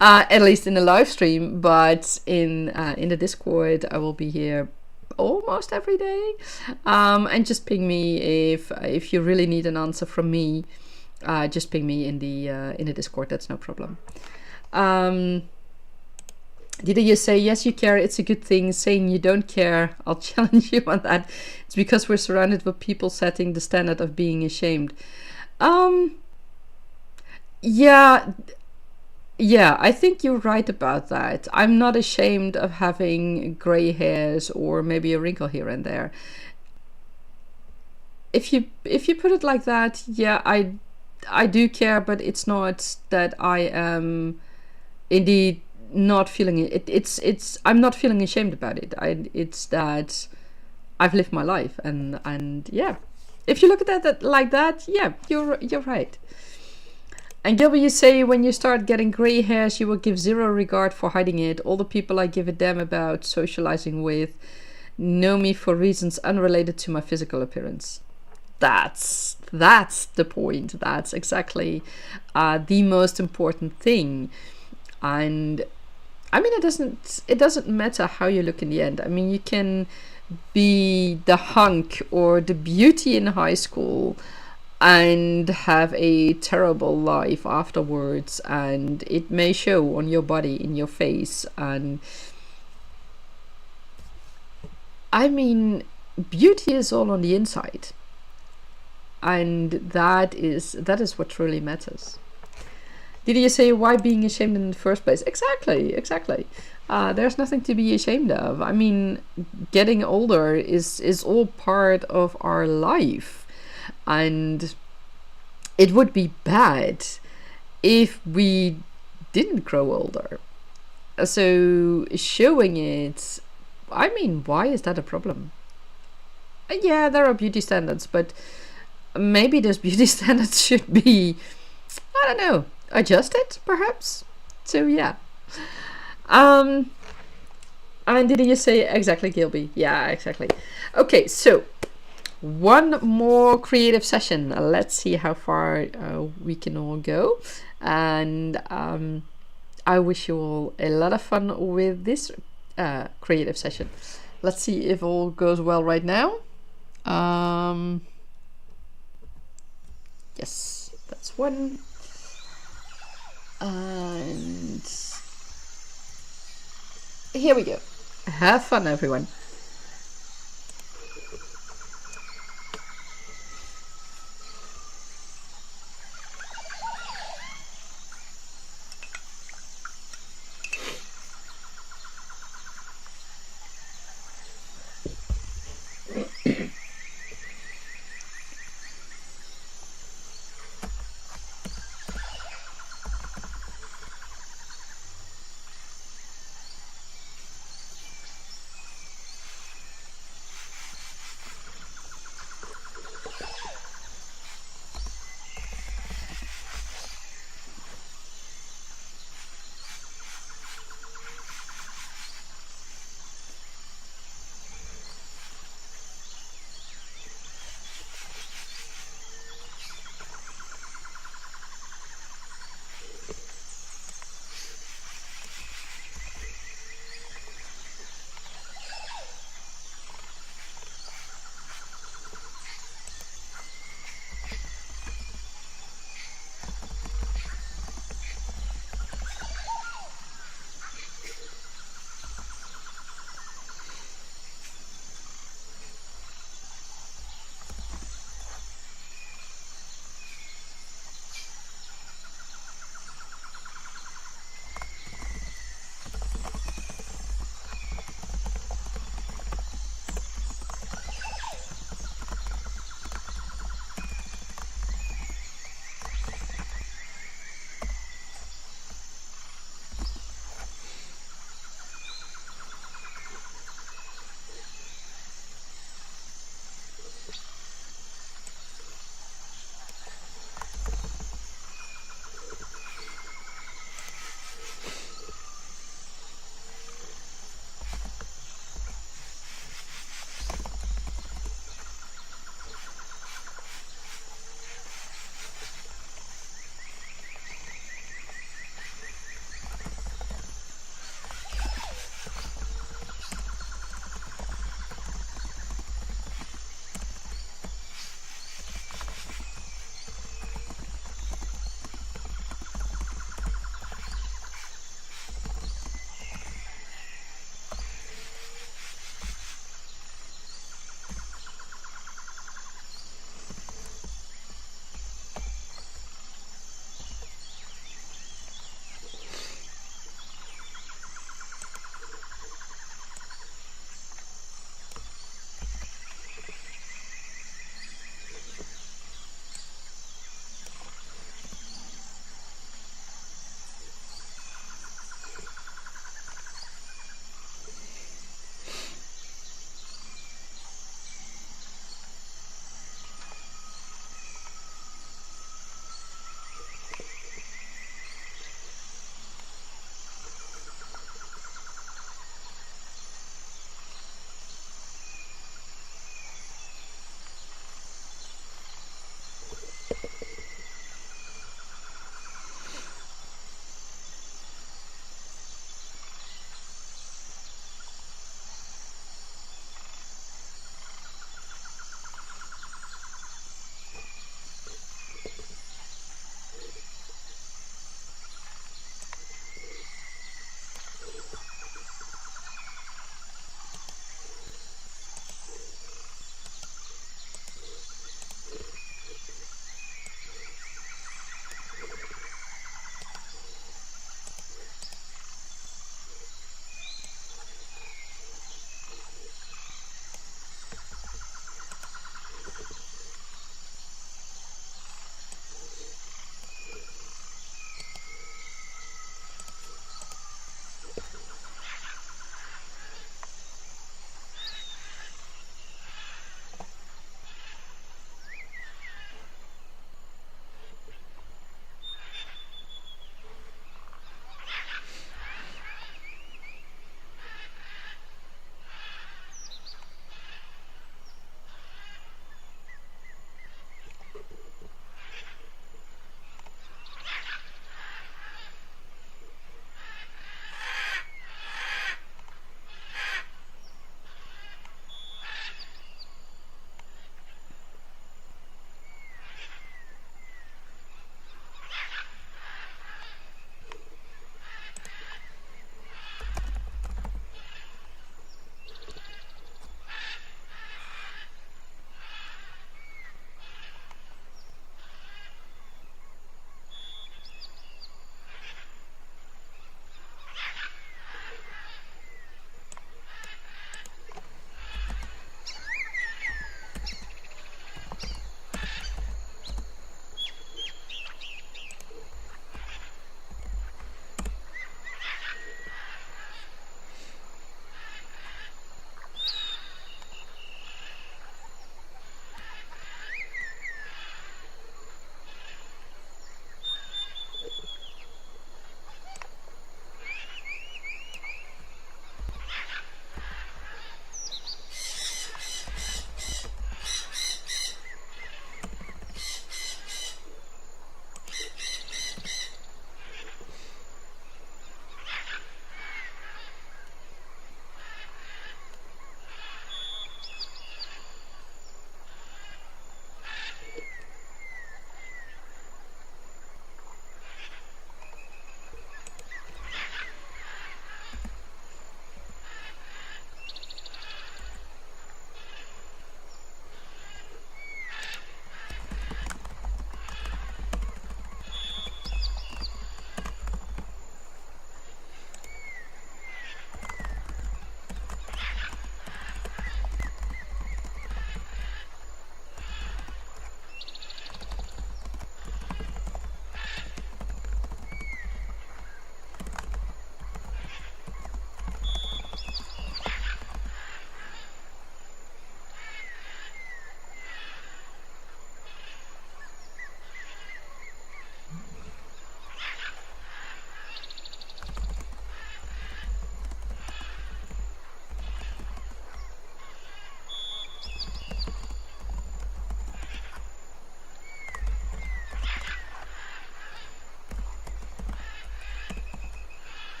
at least in the live stream, but in the Discord I will be here almost every day, and just ping me if you really need an answer from me. Just ping me in the Discord. That's no problem. Did you say yes you care, it's a good thing? Saying you don't care, I'll challenge you on that. It's because we're surrounded with people setting the standard of being ashamed. Yeah, I think you're right about that. I'm not ashamed of having grey hairs or maybe a wrinkle here and there. If you put it like that, yeah, I do care, but it's not that I am indeed not feeling it. It's I'm not feeling ashamed about it. It's that I've lived my life, and yeah. If you look at that like that, yeah, you're right. And Gilbert, you say when you start getting grey hairs, you will give zero regard for hiding it. All the people I give a damn about socializing with know me for reasons unrelated to my physical appearance. that's the point. That's exactly the most important thing. And I mean, it doesn't matter how you look in the end. I mean, you can be the hunk or the beauty in high school and have a terrible life afterwards, and it may show on your body, in your face. And I mean, beauty is all on the inside, and that is what truly matters. Did you say why being ashamed in the first place? Exactly, exactly. There's nothing to be ashamed of. I mean, getting older is all part of our life, and it would be bad if we didn't grow older. So showing it, I mean, why is that a problem? Yeah, there are beauty standards, but maybe those beauty standards should be, I don't know, adjusted perhaps. So yeah. Um, and didn't you say exactly, Gilby? Yeah, exactly. Okay, so one more creative session. Let's see how far we can all go. And I wish you all a lot of fun with this creative session. Let's see if all goes well right now. Yes, that's one. And here we go. Have fun, everyone.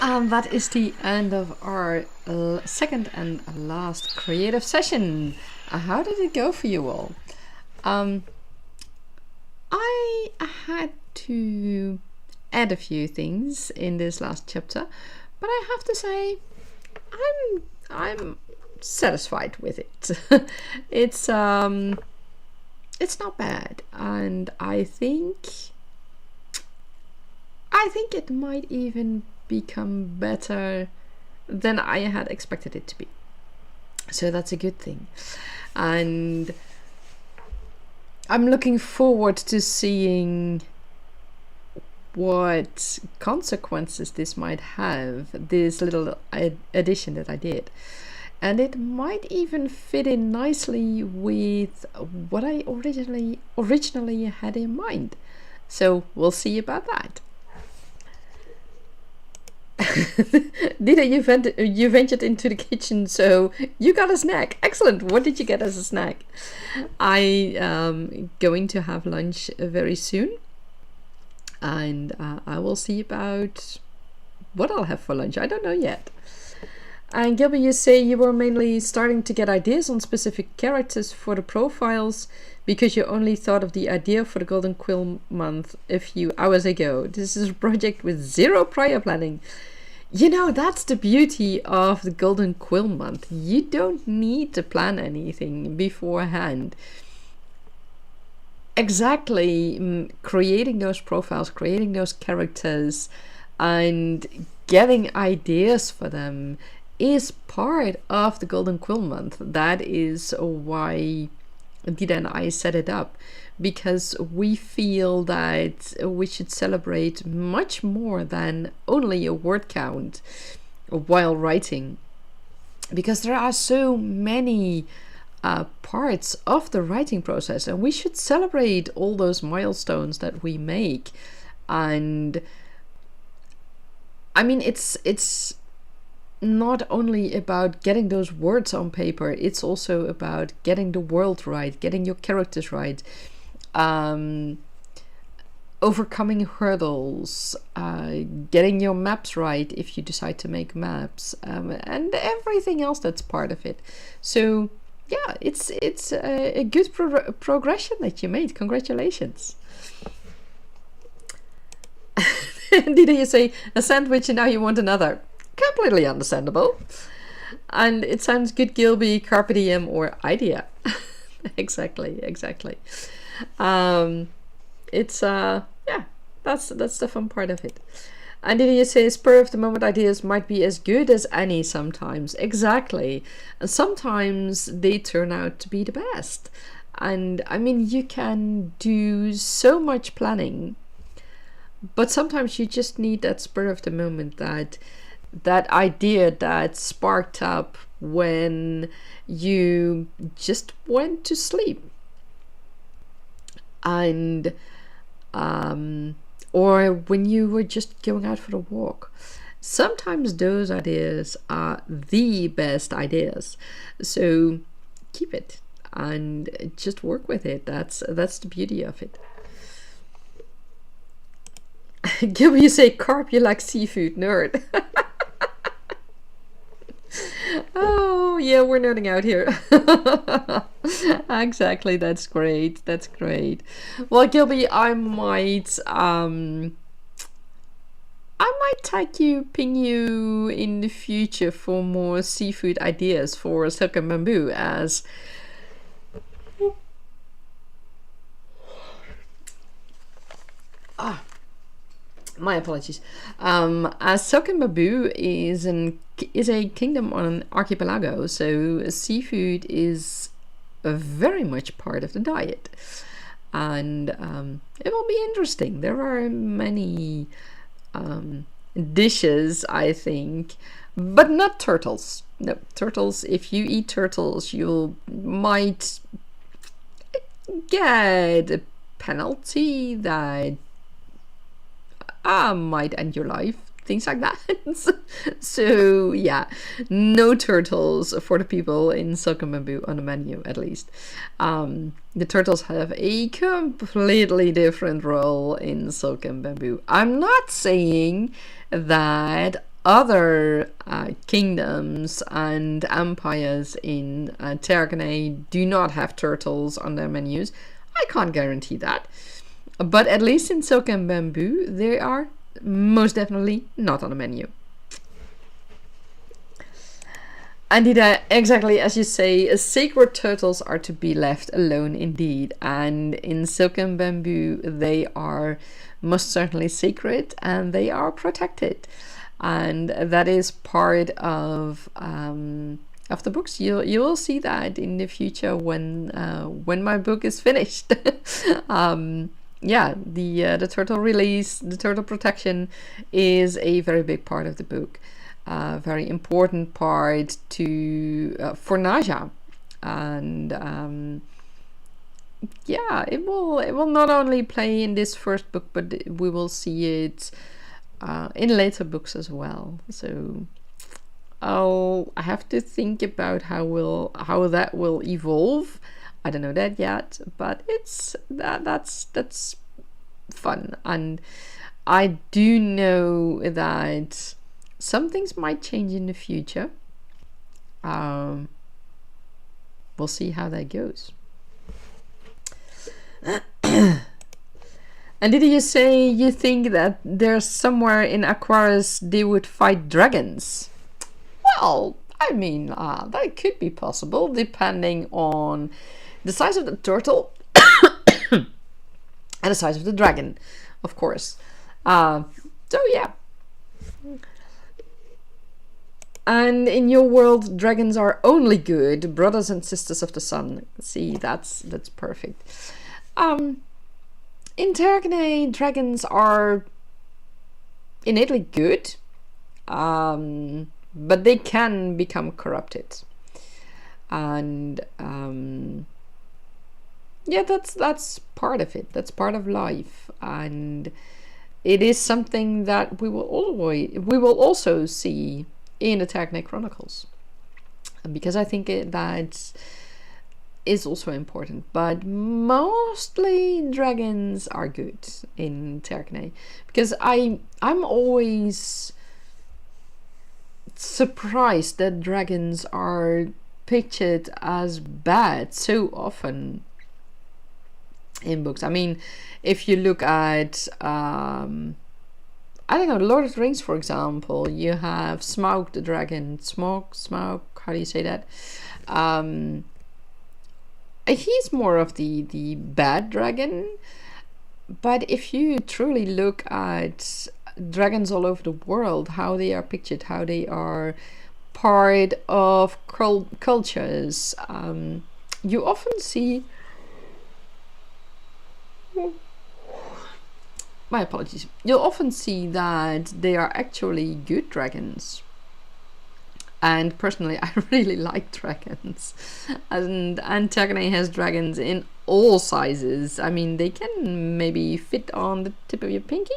that is the end of our second and last creative session. How did it go for you all? I had to add a few things in this last chapter, but I have to say I'm satisfied with it. It's not bad, and I think it might even become better than I had expected it to be. So that's a good thing. And I'm looking forward to seeing what consequences this might have, this little addition that I did. And it might even fit in nicely with what I originally had in mind. So we'll see about that. Dita, you ventured into the kitchen, so you got a snack. Excellent. What did you get as a snack? I am going to have lunch very soon, and I will see about what I'll have for lunch. I don't know yet. And Gilby, you say you were mainly starting to get ideas on specific characters for the profiles because you only thought of the idea for the Golden Quill Month a few hours ago. This is a project with zero prior planning. You know, that's the beauty of the Golden Quill Month. You don't need to plan anything beforehand. Exactly, creating those profiles, creating those characters, and getting ideas for them is part of the Golden Quill Month. That is why Dita and I set it up, because we feel that we should celebrate much more than only a word count while writing, because there are so many parts of the writing process, and we should celebrate all those milestones that we make. And I mean, it's not only about getting those words on paper, it's also about getting the world right, getting your characters right, overcoming hurdles, getting your maps right if you decide to make maps, and everything else that's part of it. So yeah, it's a good progression that you made. Congratulations. Did you say a sandwich and now you want another? Completely understandable. And it sounds good, Gilby, carpe diem or idea. exactly. It's yeah, that's the fun part of it. And did you say spur of the moment ideas might be as good as any sometimes? Exactly. And sometimes they turn out to be the best. And I mean, you can do so much planning, but sometimes you just need that spur of the moment, that idea that sparked up when you just went to sleep, and or when you were just going out for a walk. Sometimes those ideas are the best ideas. So keep it and just work with it. That's the beauty of it. Gilby, you say carp, you like seafood, nerd. Oh yeah, we're nerding out here. Exactly, that's great. Well, Gilby, I might ping you in the future for more seafood ideas for Silk and Bamboo, as my apologies. As Silk and Bamboo is a kingdom on an archipelago, so seafood is very much part of the diet, and it will be interesting. There are many dishes, I think, but not turtles. No, turtles. If you eat turtles, you might get a penalty that might end your life, things like that. So yeah, no turtles for the people in Silk and Bamboo on the menu, at least. The turtles have a completely different role in Silk and Bamboo. I'm not saying that other kingdoms and empires in Tergaenae do not have turtles on their menus. I can't guarantee that. But at least in Silk and Bamboo, they are most definitely not on the menu. Indeed, exactly as you say, sacred turtles are to be left alone indeed. And in Silk and Bamboo, they are most certainly sacred and they are protected. And that is part of the books. You will see that in the future when my book is finished. Yeah, the turtle release, the turtle protection is a very big part of the book. Very important part to for Naja, and yeah, it will not only play in this first book, but we will see it in later books as well. So I have to think about how that will evolve. I don't know that yet, but that's fun, and I do know that some things might change in the future. We'll see how that goes. And did you say you think that there's somewhere in Aquarius they would fight dragons? Well, I mean, that could be possible depending on the size of the turtle and the size of the dragon, of course. So yeah. And in your world, dragons are only good, brothers and sisters of the sun. See, that's perfect. In Tergaenae, dragons are innately good, but they can become corrupted. And yeah, that's part of it. That's part of life, and it is something that we will also see in the Tergaenae Chronicles, because I think that is also important. But mostly dragons are good in Tergaenae, because I'm always surprised that dragons are pictured as bad so often in books. I mean, if you look at I don't know, Lord of the Rings, for example, you have Smaug the dragon. Smaug, how do you say that? He's more of the bad dragon. But if you truly look at dragons all over the world, how they are pictured, how they are part of cultures, you often see... My apologies. You'll often see that they are actually good dragons. And personally, I really like dragons. And Tergaenae has dragons in all sizes. I mean, they can maybe fit on the tip of your pinky,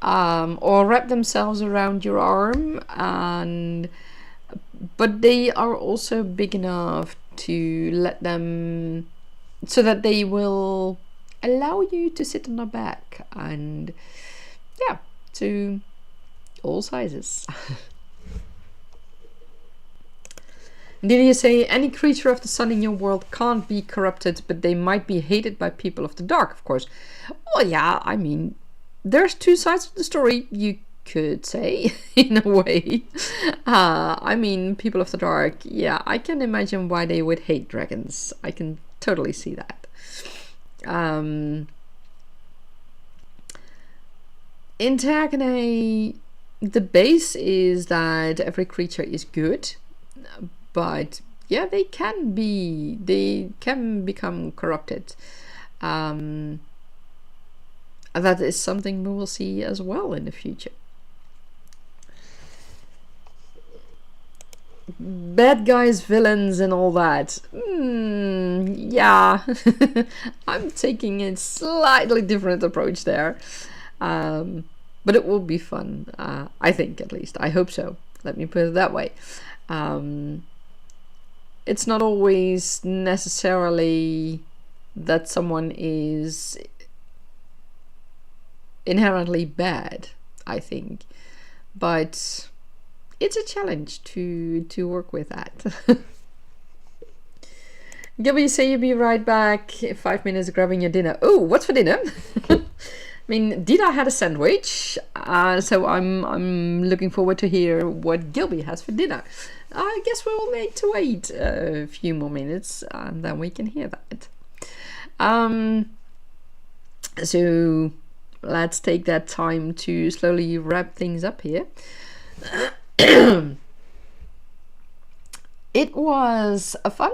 or wrap themselves around your arm. But they are also big enough to let them, so that they will allow you to sit on their back, and yeah, to all sizes. Did you say any creature of the sun in your world can't be corrupted, but they might be hated by people of the dark, of course? Well, yeah, I mean, there's two sides of the story, you could say, in a way. I mean, people of the dark, yeah, I can imagine why they would hate dragons. I can totally see that. In Tergaenae, the base is that every creature is good, but yeah, they can become corrupted. That is something we will see as well in the future. Bad guys, villains, and all that. Yeah, I'm taking a slightly different approach there, but it will be fun. I think, at least. I hope so. Let me put it that way. It's not always necessarily that someone is inherently bad, I think, but it's a challenge to work with that. Gilby, say you'll be right back. 5 minutes grabbing your dinner. Oh, what's for dinner? I mean, Dina had a sandwich, so I'm looking forward to hear what Gilby has for dinner. I guess we'll need to wait a few more minutes and then we can hear that. So let's take that time to slowly wrap things up here. It was a fun.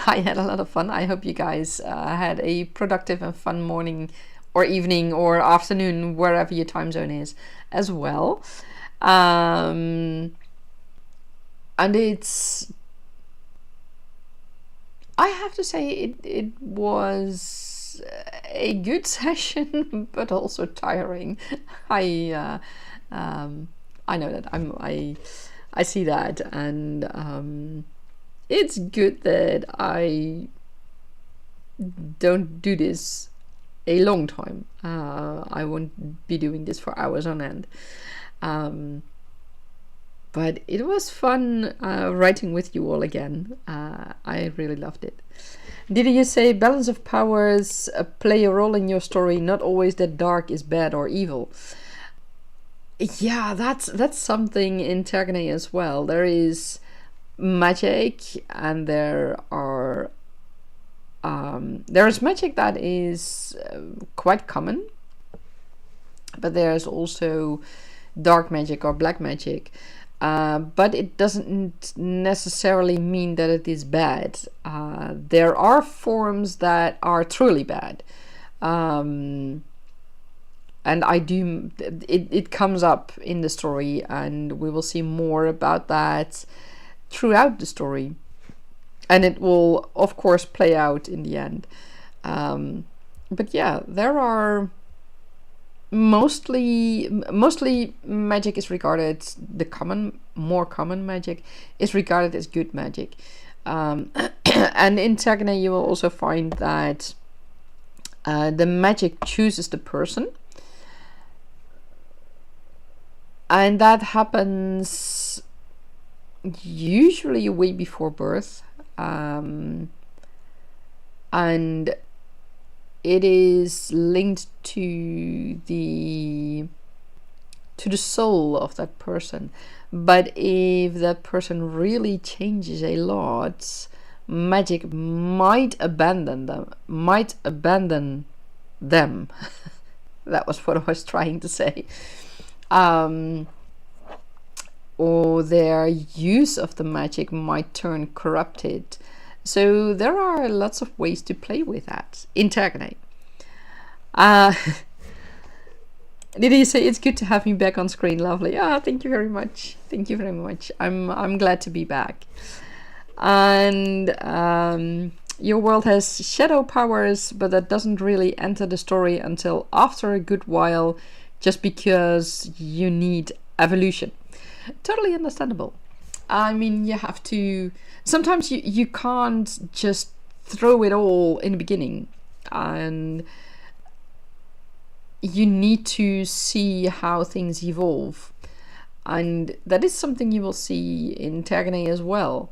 I had a lot of fun. I hope you guys had a productive and fun morning or evening or afternoon, wherever your time zone is as well. And it's, I have to say, it was a good session, but also tiring. I know that I see that, and it's good that I don't do this a long time. I won't be doing this for hours on end. But it was fun writing with you all again. I really loved it. Did you say balance of powers play a role in your story? Not always that dark is bad or evil. Yeah, that's something in Tergaenae as well. There is magic, and there is magic that is quite common, but there's also dark magic or black magic. But it doesn't necessarily mean that it is bad. There are forms that are truly bad. And it comes up in the story, and we will see more about that throughout the story. And it will, of course, play out in the end. But yeah, there are mostly magic is regarded, more common magic is regarded as good magic. And in Tergaenae you will also find that the magic chooses the person, and that happens usually way before birth, and it is linked to the soul of that person. But if that person really changes a lot, magic might abandon them. That was what I was trying to say. Or their use of the magic might turn corrupted. So there are lots of ways to play with that in Tergaenae. Did you say it's good to have me back on screen? Lovely. Thank you very much. Thank you very much. I'm glad to be back. And your world has shadow powers, but that doesn't really enter the story until after a good while, just because you need evolution. Totally understandable. I mean, you have to, sometimes you can't just throw it all in the beginning, and you need to see how things evolve, and that is something you will see in Tergaenae as well.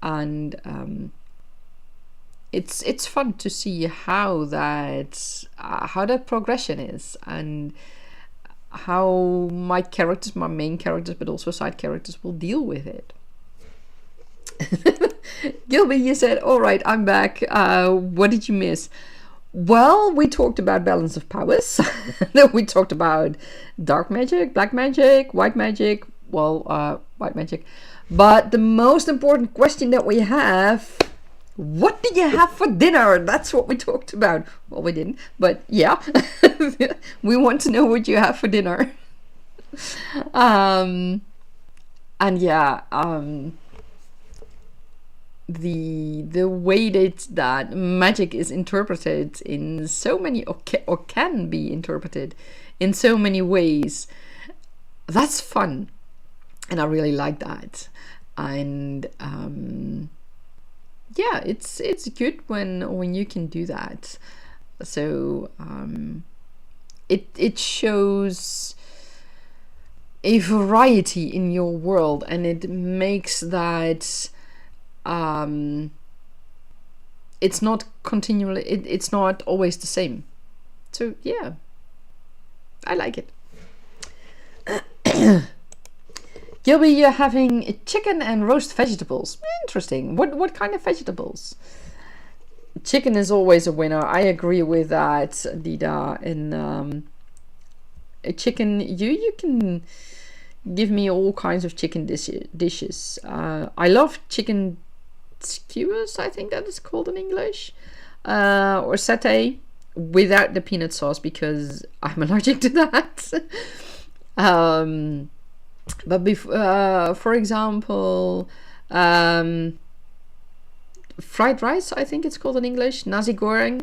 And it's fun to see how that progression is, and how my main characters, but also side characters, will deal with it. Gilby, you said, all right, I'm back. What did you miss? Well, we talked about balance of powers. We talked about dark magic, black magic, white magic. Well, white magic. But the most important question that we have, what did you have for dinner? That's what we talked about. Well, we didn't, but yeah. We want to know what you have for dinner. And yeah, the way that magic is interpreted in so many, or can be interpreted in so many ways, that's fun, and I really like that. And yeah, it's good when you can do that. So it shows a variety in your world, and it makes that it's not continually, it's not always the same. So yeah, I like it. Gilby, you're having chicken and roast vegetables. Interesting. What kind of vegetables? Chicken is always a winner. I agree with that, Dida. And chicken, you can give me all kinds of chicken dishes. I love chicken skewers, I think that is called in English, or satay without the peanut sauce because I'm allergic to that. But for example, fried rice, I think it's called in English, nasi goreng.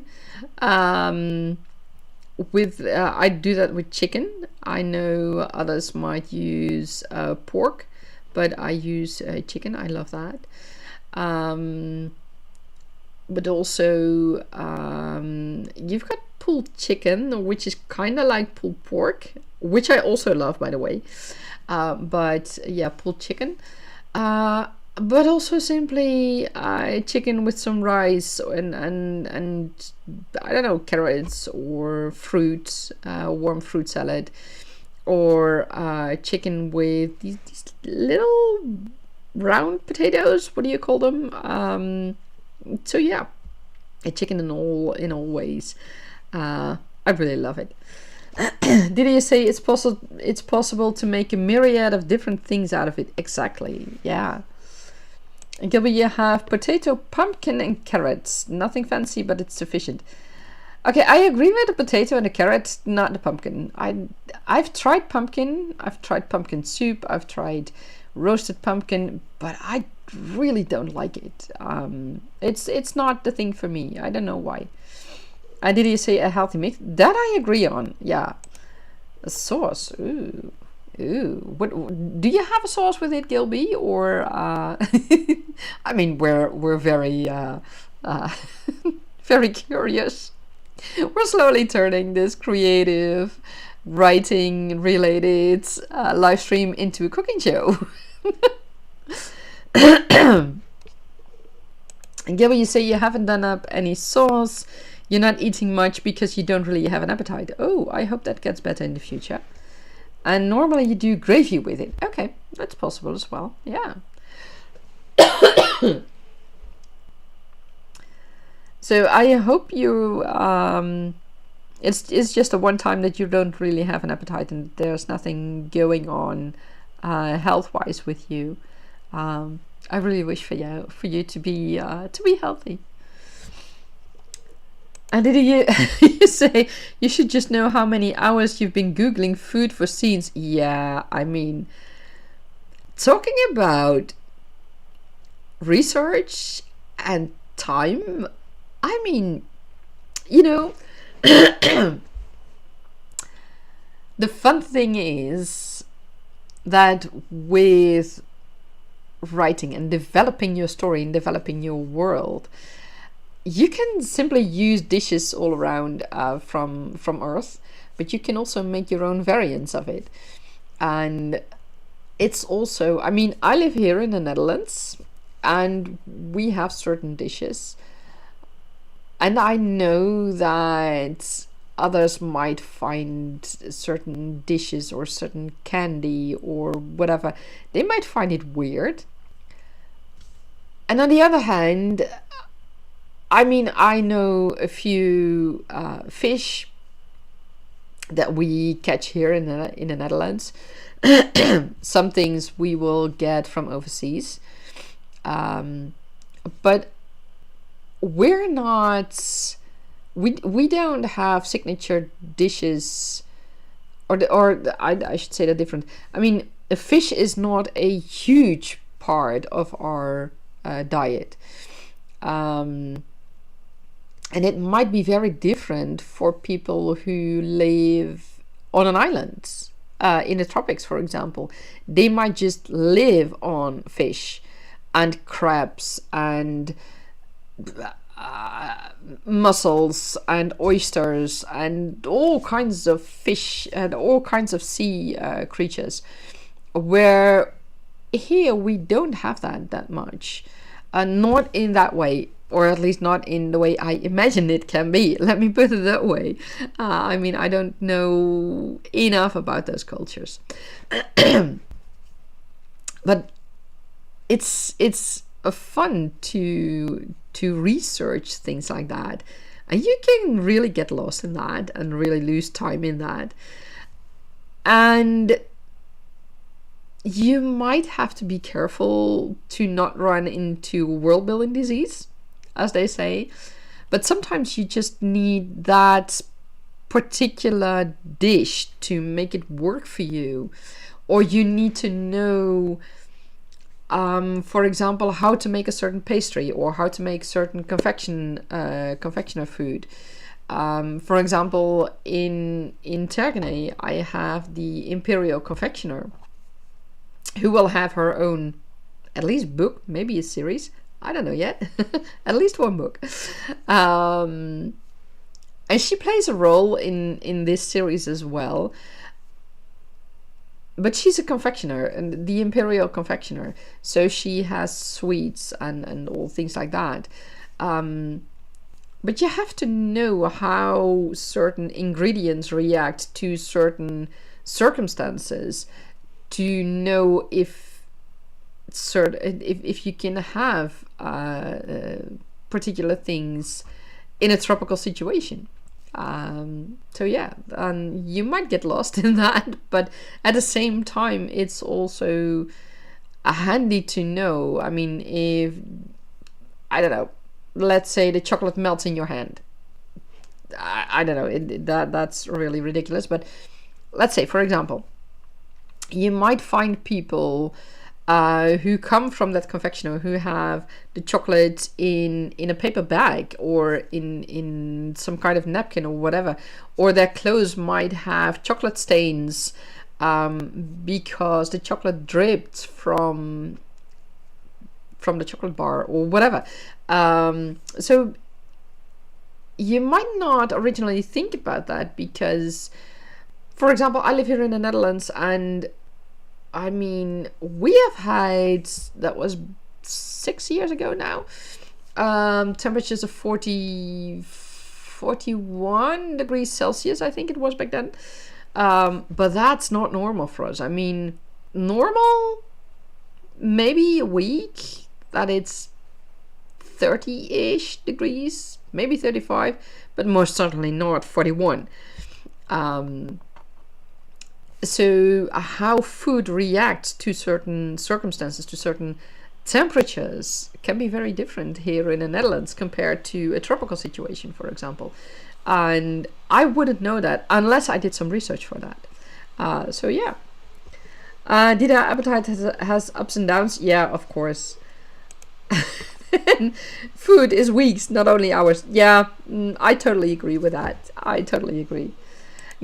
With I do that with chicken. I know others might use pork, but I use chicken. I love that. But also you've got pulled chicken, which is kind of like pulled pork, which I also love, by the way. But yeah, pulled chicken. But also simply chicken with some rice and I don't know, carrots or fruit, warm fruit salad, or chicken with these little round potatoes. What do you call them? So yeah, a chicken in all ways. I really love it. Did you say it's possible to make a myriad of different things out of it? Exactly. Yeah. And Gilbert, you have potato, pumpkin, and carrots. Nothing fancy, but it's sufficient. Okay, I agree with the potato and the carrot, not the pumpkin. I've tried pumpkin. I've tried pumpkin soup. I've tried roasted pumpkin, but I really don't like it. It's not the thing for me. I don't know why. Did you say a healthy mix? That I agree on. Yeah, a sauce. Ooh. What do you have a sauce with it, Gilby? Or I mean, we're very very curious. We're slowly turning this creative, writing related live stream into a cooking show. And Gilby, you say you haven't done up any sauce. You're not eating much because you don't really have an appetite. Oh, I hope that gets better in the future. And normally you do gravy with it. Okay, that's possible as well. Yeah. So I hope you it's just a one time that you don't really have an appetite and there's nothing going on health wise with you. I really wish for you to be healthy. And did you say you should just know how many hours you've been Googling food for scenes? Yeah, I mean, talking about research and time, I mean, you know, the fun thing is that with writing and developing your story and developing your world, you can simply use dishes all around from Earth, but you can also make your own variants of it. And it's also, I mean, I live here in the Netherlands and we have certain dishes. And I know that others might find certain dishes or certain candy or whatever, they might find it weird. And on the other hand, I mean, I know a few fish that we catch here in the Netherlands. Some things we will get from overseas, but we're not. We don't have signature dishes, or I should say that different. I mean, a fish is not a huge part of our diet. And it might be very different for people who live on an island, in the tropics, for example. They might just live on fish and crabs and mussels and oysters and all kinds of fish and all kinds of sea creatures, where here we don't have that much, not in that way, or at least not in the way I imagine it can be. Let me put it that way. I mean, I don't know enough about those cultures, but it's fun to research things like that, and you can really get lost in that and really lose time in that, and you might have to be careful to not run into world building disease, as they say, but sometimes you just need that particular dish to make it work for you, or you need to know, for example, how to make a certain pastry or how to make certain confectioner food. For example, in Tergaenae, I have the Imperial Confectioner, who will have her own, at least book, maybe a series. I don't know yet. At least one book. And she plays a role in this series as well. But she's a confectioner, and the Imperial Confectioner, so she has sweets and all things like that. But you have to know how certain ingredients react to certain circumstances to know if you can have particular things in a tropical situation. So yeah, you might get lost in that, but at the same time, it's also handy to know. I mean, if, I don't know, let's say the chocolate melts in your hand. I don't know, that's really ridiculous, but let's say, for example, you might find people who come from that confectioner who have the chocolate in a paper bag or in some kind of napkin or whatever, or their clothes might have chocolate stains because the chocolate dripped from the chocolate bar or whatever. So you might not originally think about that because, for example, I live here in the Netherlands, and I mean, we have had, that was 6 years ago now, temperatures of 41 degrees Celsius, I think it was back then. But that's not normal for us. I mean, normal, maybe a week that it's 30-ish degrees, maybe 35, but most certainly not 41. So how food reacts to certain circumstances, to certain temperatures, can be very different here in the Netherlands compared to a tropical situation, for example. And I wouldn't know that unless I did some research for that. So yeah. Did our appetite has ups and downs? Yeah, of course. Food is weeks, not only hours. Yeah, I totally agree with that. I totally agree.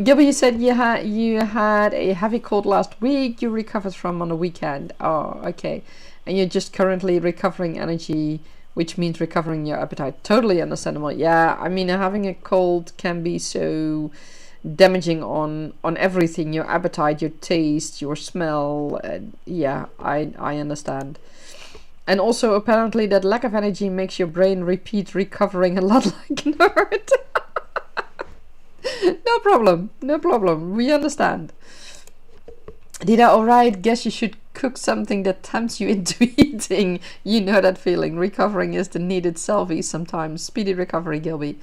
Gilby, you said you had a heavy cold last week. You recovered from on the weekend. Oh, okay. And you're just currently recovering energy, which means recovering your appetite. Totally understandable. Yeah, I mean, having a cold can be so damaging on everything. Your appetite, your taste, your smell. Yeah, I understand. And also, apparently, that lack of energy makes your brain repeat recovering a lot like a nerd. No problem. We understand. Dida, alright, guess you should cook something that tempts you into eating. You know that feeling. Recovering is the needed selfie sometimes. Speedy recovery, Gilby.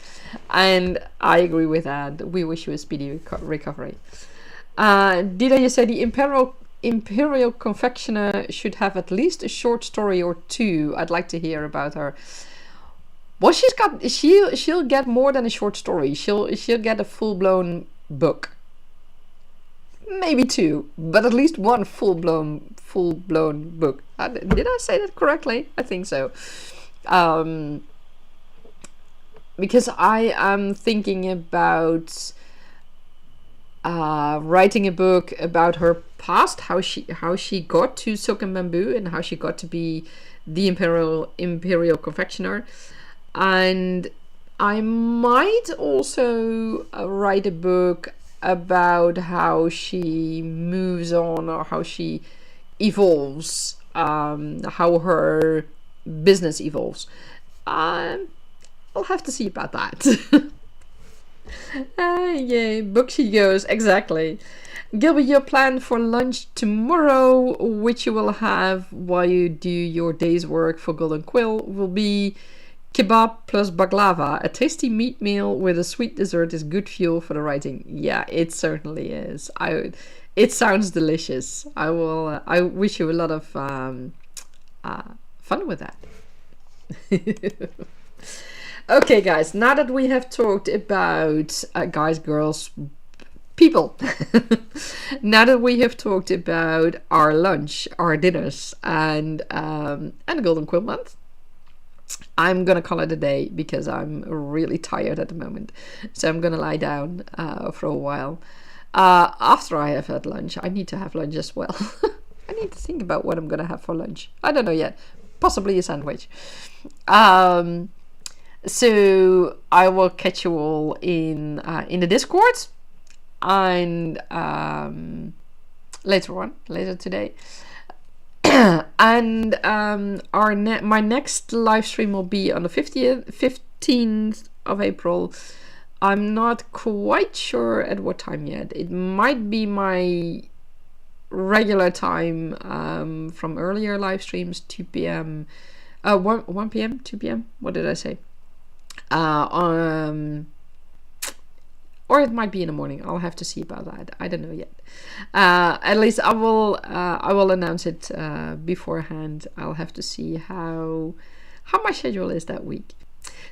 And I agree with that. We wish you a speedy recovery. Dida, you say the Imperial Confectioner should have at least a short story or two. I'd like to hear about her. Well, she'll get more than a short story. She'll get a full-blown book. Maybe two, but at least one full-blown book. Did I say that correctly? I think so. Because I am thinking about writing a book about her past, how she got to Silk and Bamboo, and how she got to be the Imperial Confectioner. And I might also write a book about how she moves on or how she evolves, how her business evolves. I'll have to see about that. Yay, book she goes, exactly. Gilbert, your plan for lunch tomorrow, which you will have while you do your day's work for Golden Quill, will be kebab plus baklava. A tasty meat meal with a sweet dessert is good fuel for the writing. Yeah, it certainly is. It sounds delicious. I wish you a lot of fun with that. Okay, guys. Now that we have talked about guys, girls, people. Now that we have talked about our lunch, our dinners, and the Golden Quill Month, I'm gonna call it a day because I'm really tired at the moment. So I'm gonna lie down for a while. After I have had lunch, I need to have lunch as well. I need to think about what I'm gonna have for lunch. I don't know yet. Possibly a sandwich. So I will catch you all in the Discord and later today. And my next live stream will be on the 15th of April. I'm not quite sure at what time yet. It might be my regular time from earlier live streams, 2 p.m. 1 p.m., 2 p.m. What did I say? Or it might be in the morning. I'll have to see about that. I don't know yet. At least I will announce it beforehand. I'll have to see how my schedule is that week.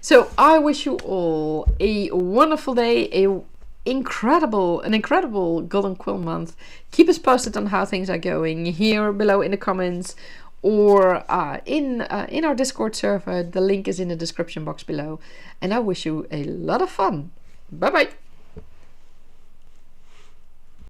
So I wish you all a wonderful day, an incredible Golden Quill Month. Keep us posted on how things are going here below in the comments or in our Discord server. The link is in the description box below. And I wish you a lot of fun. Bye bye.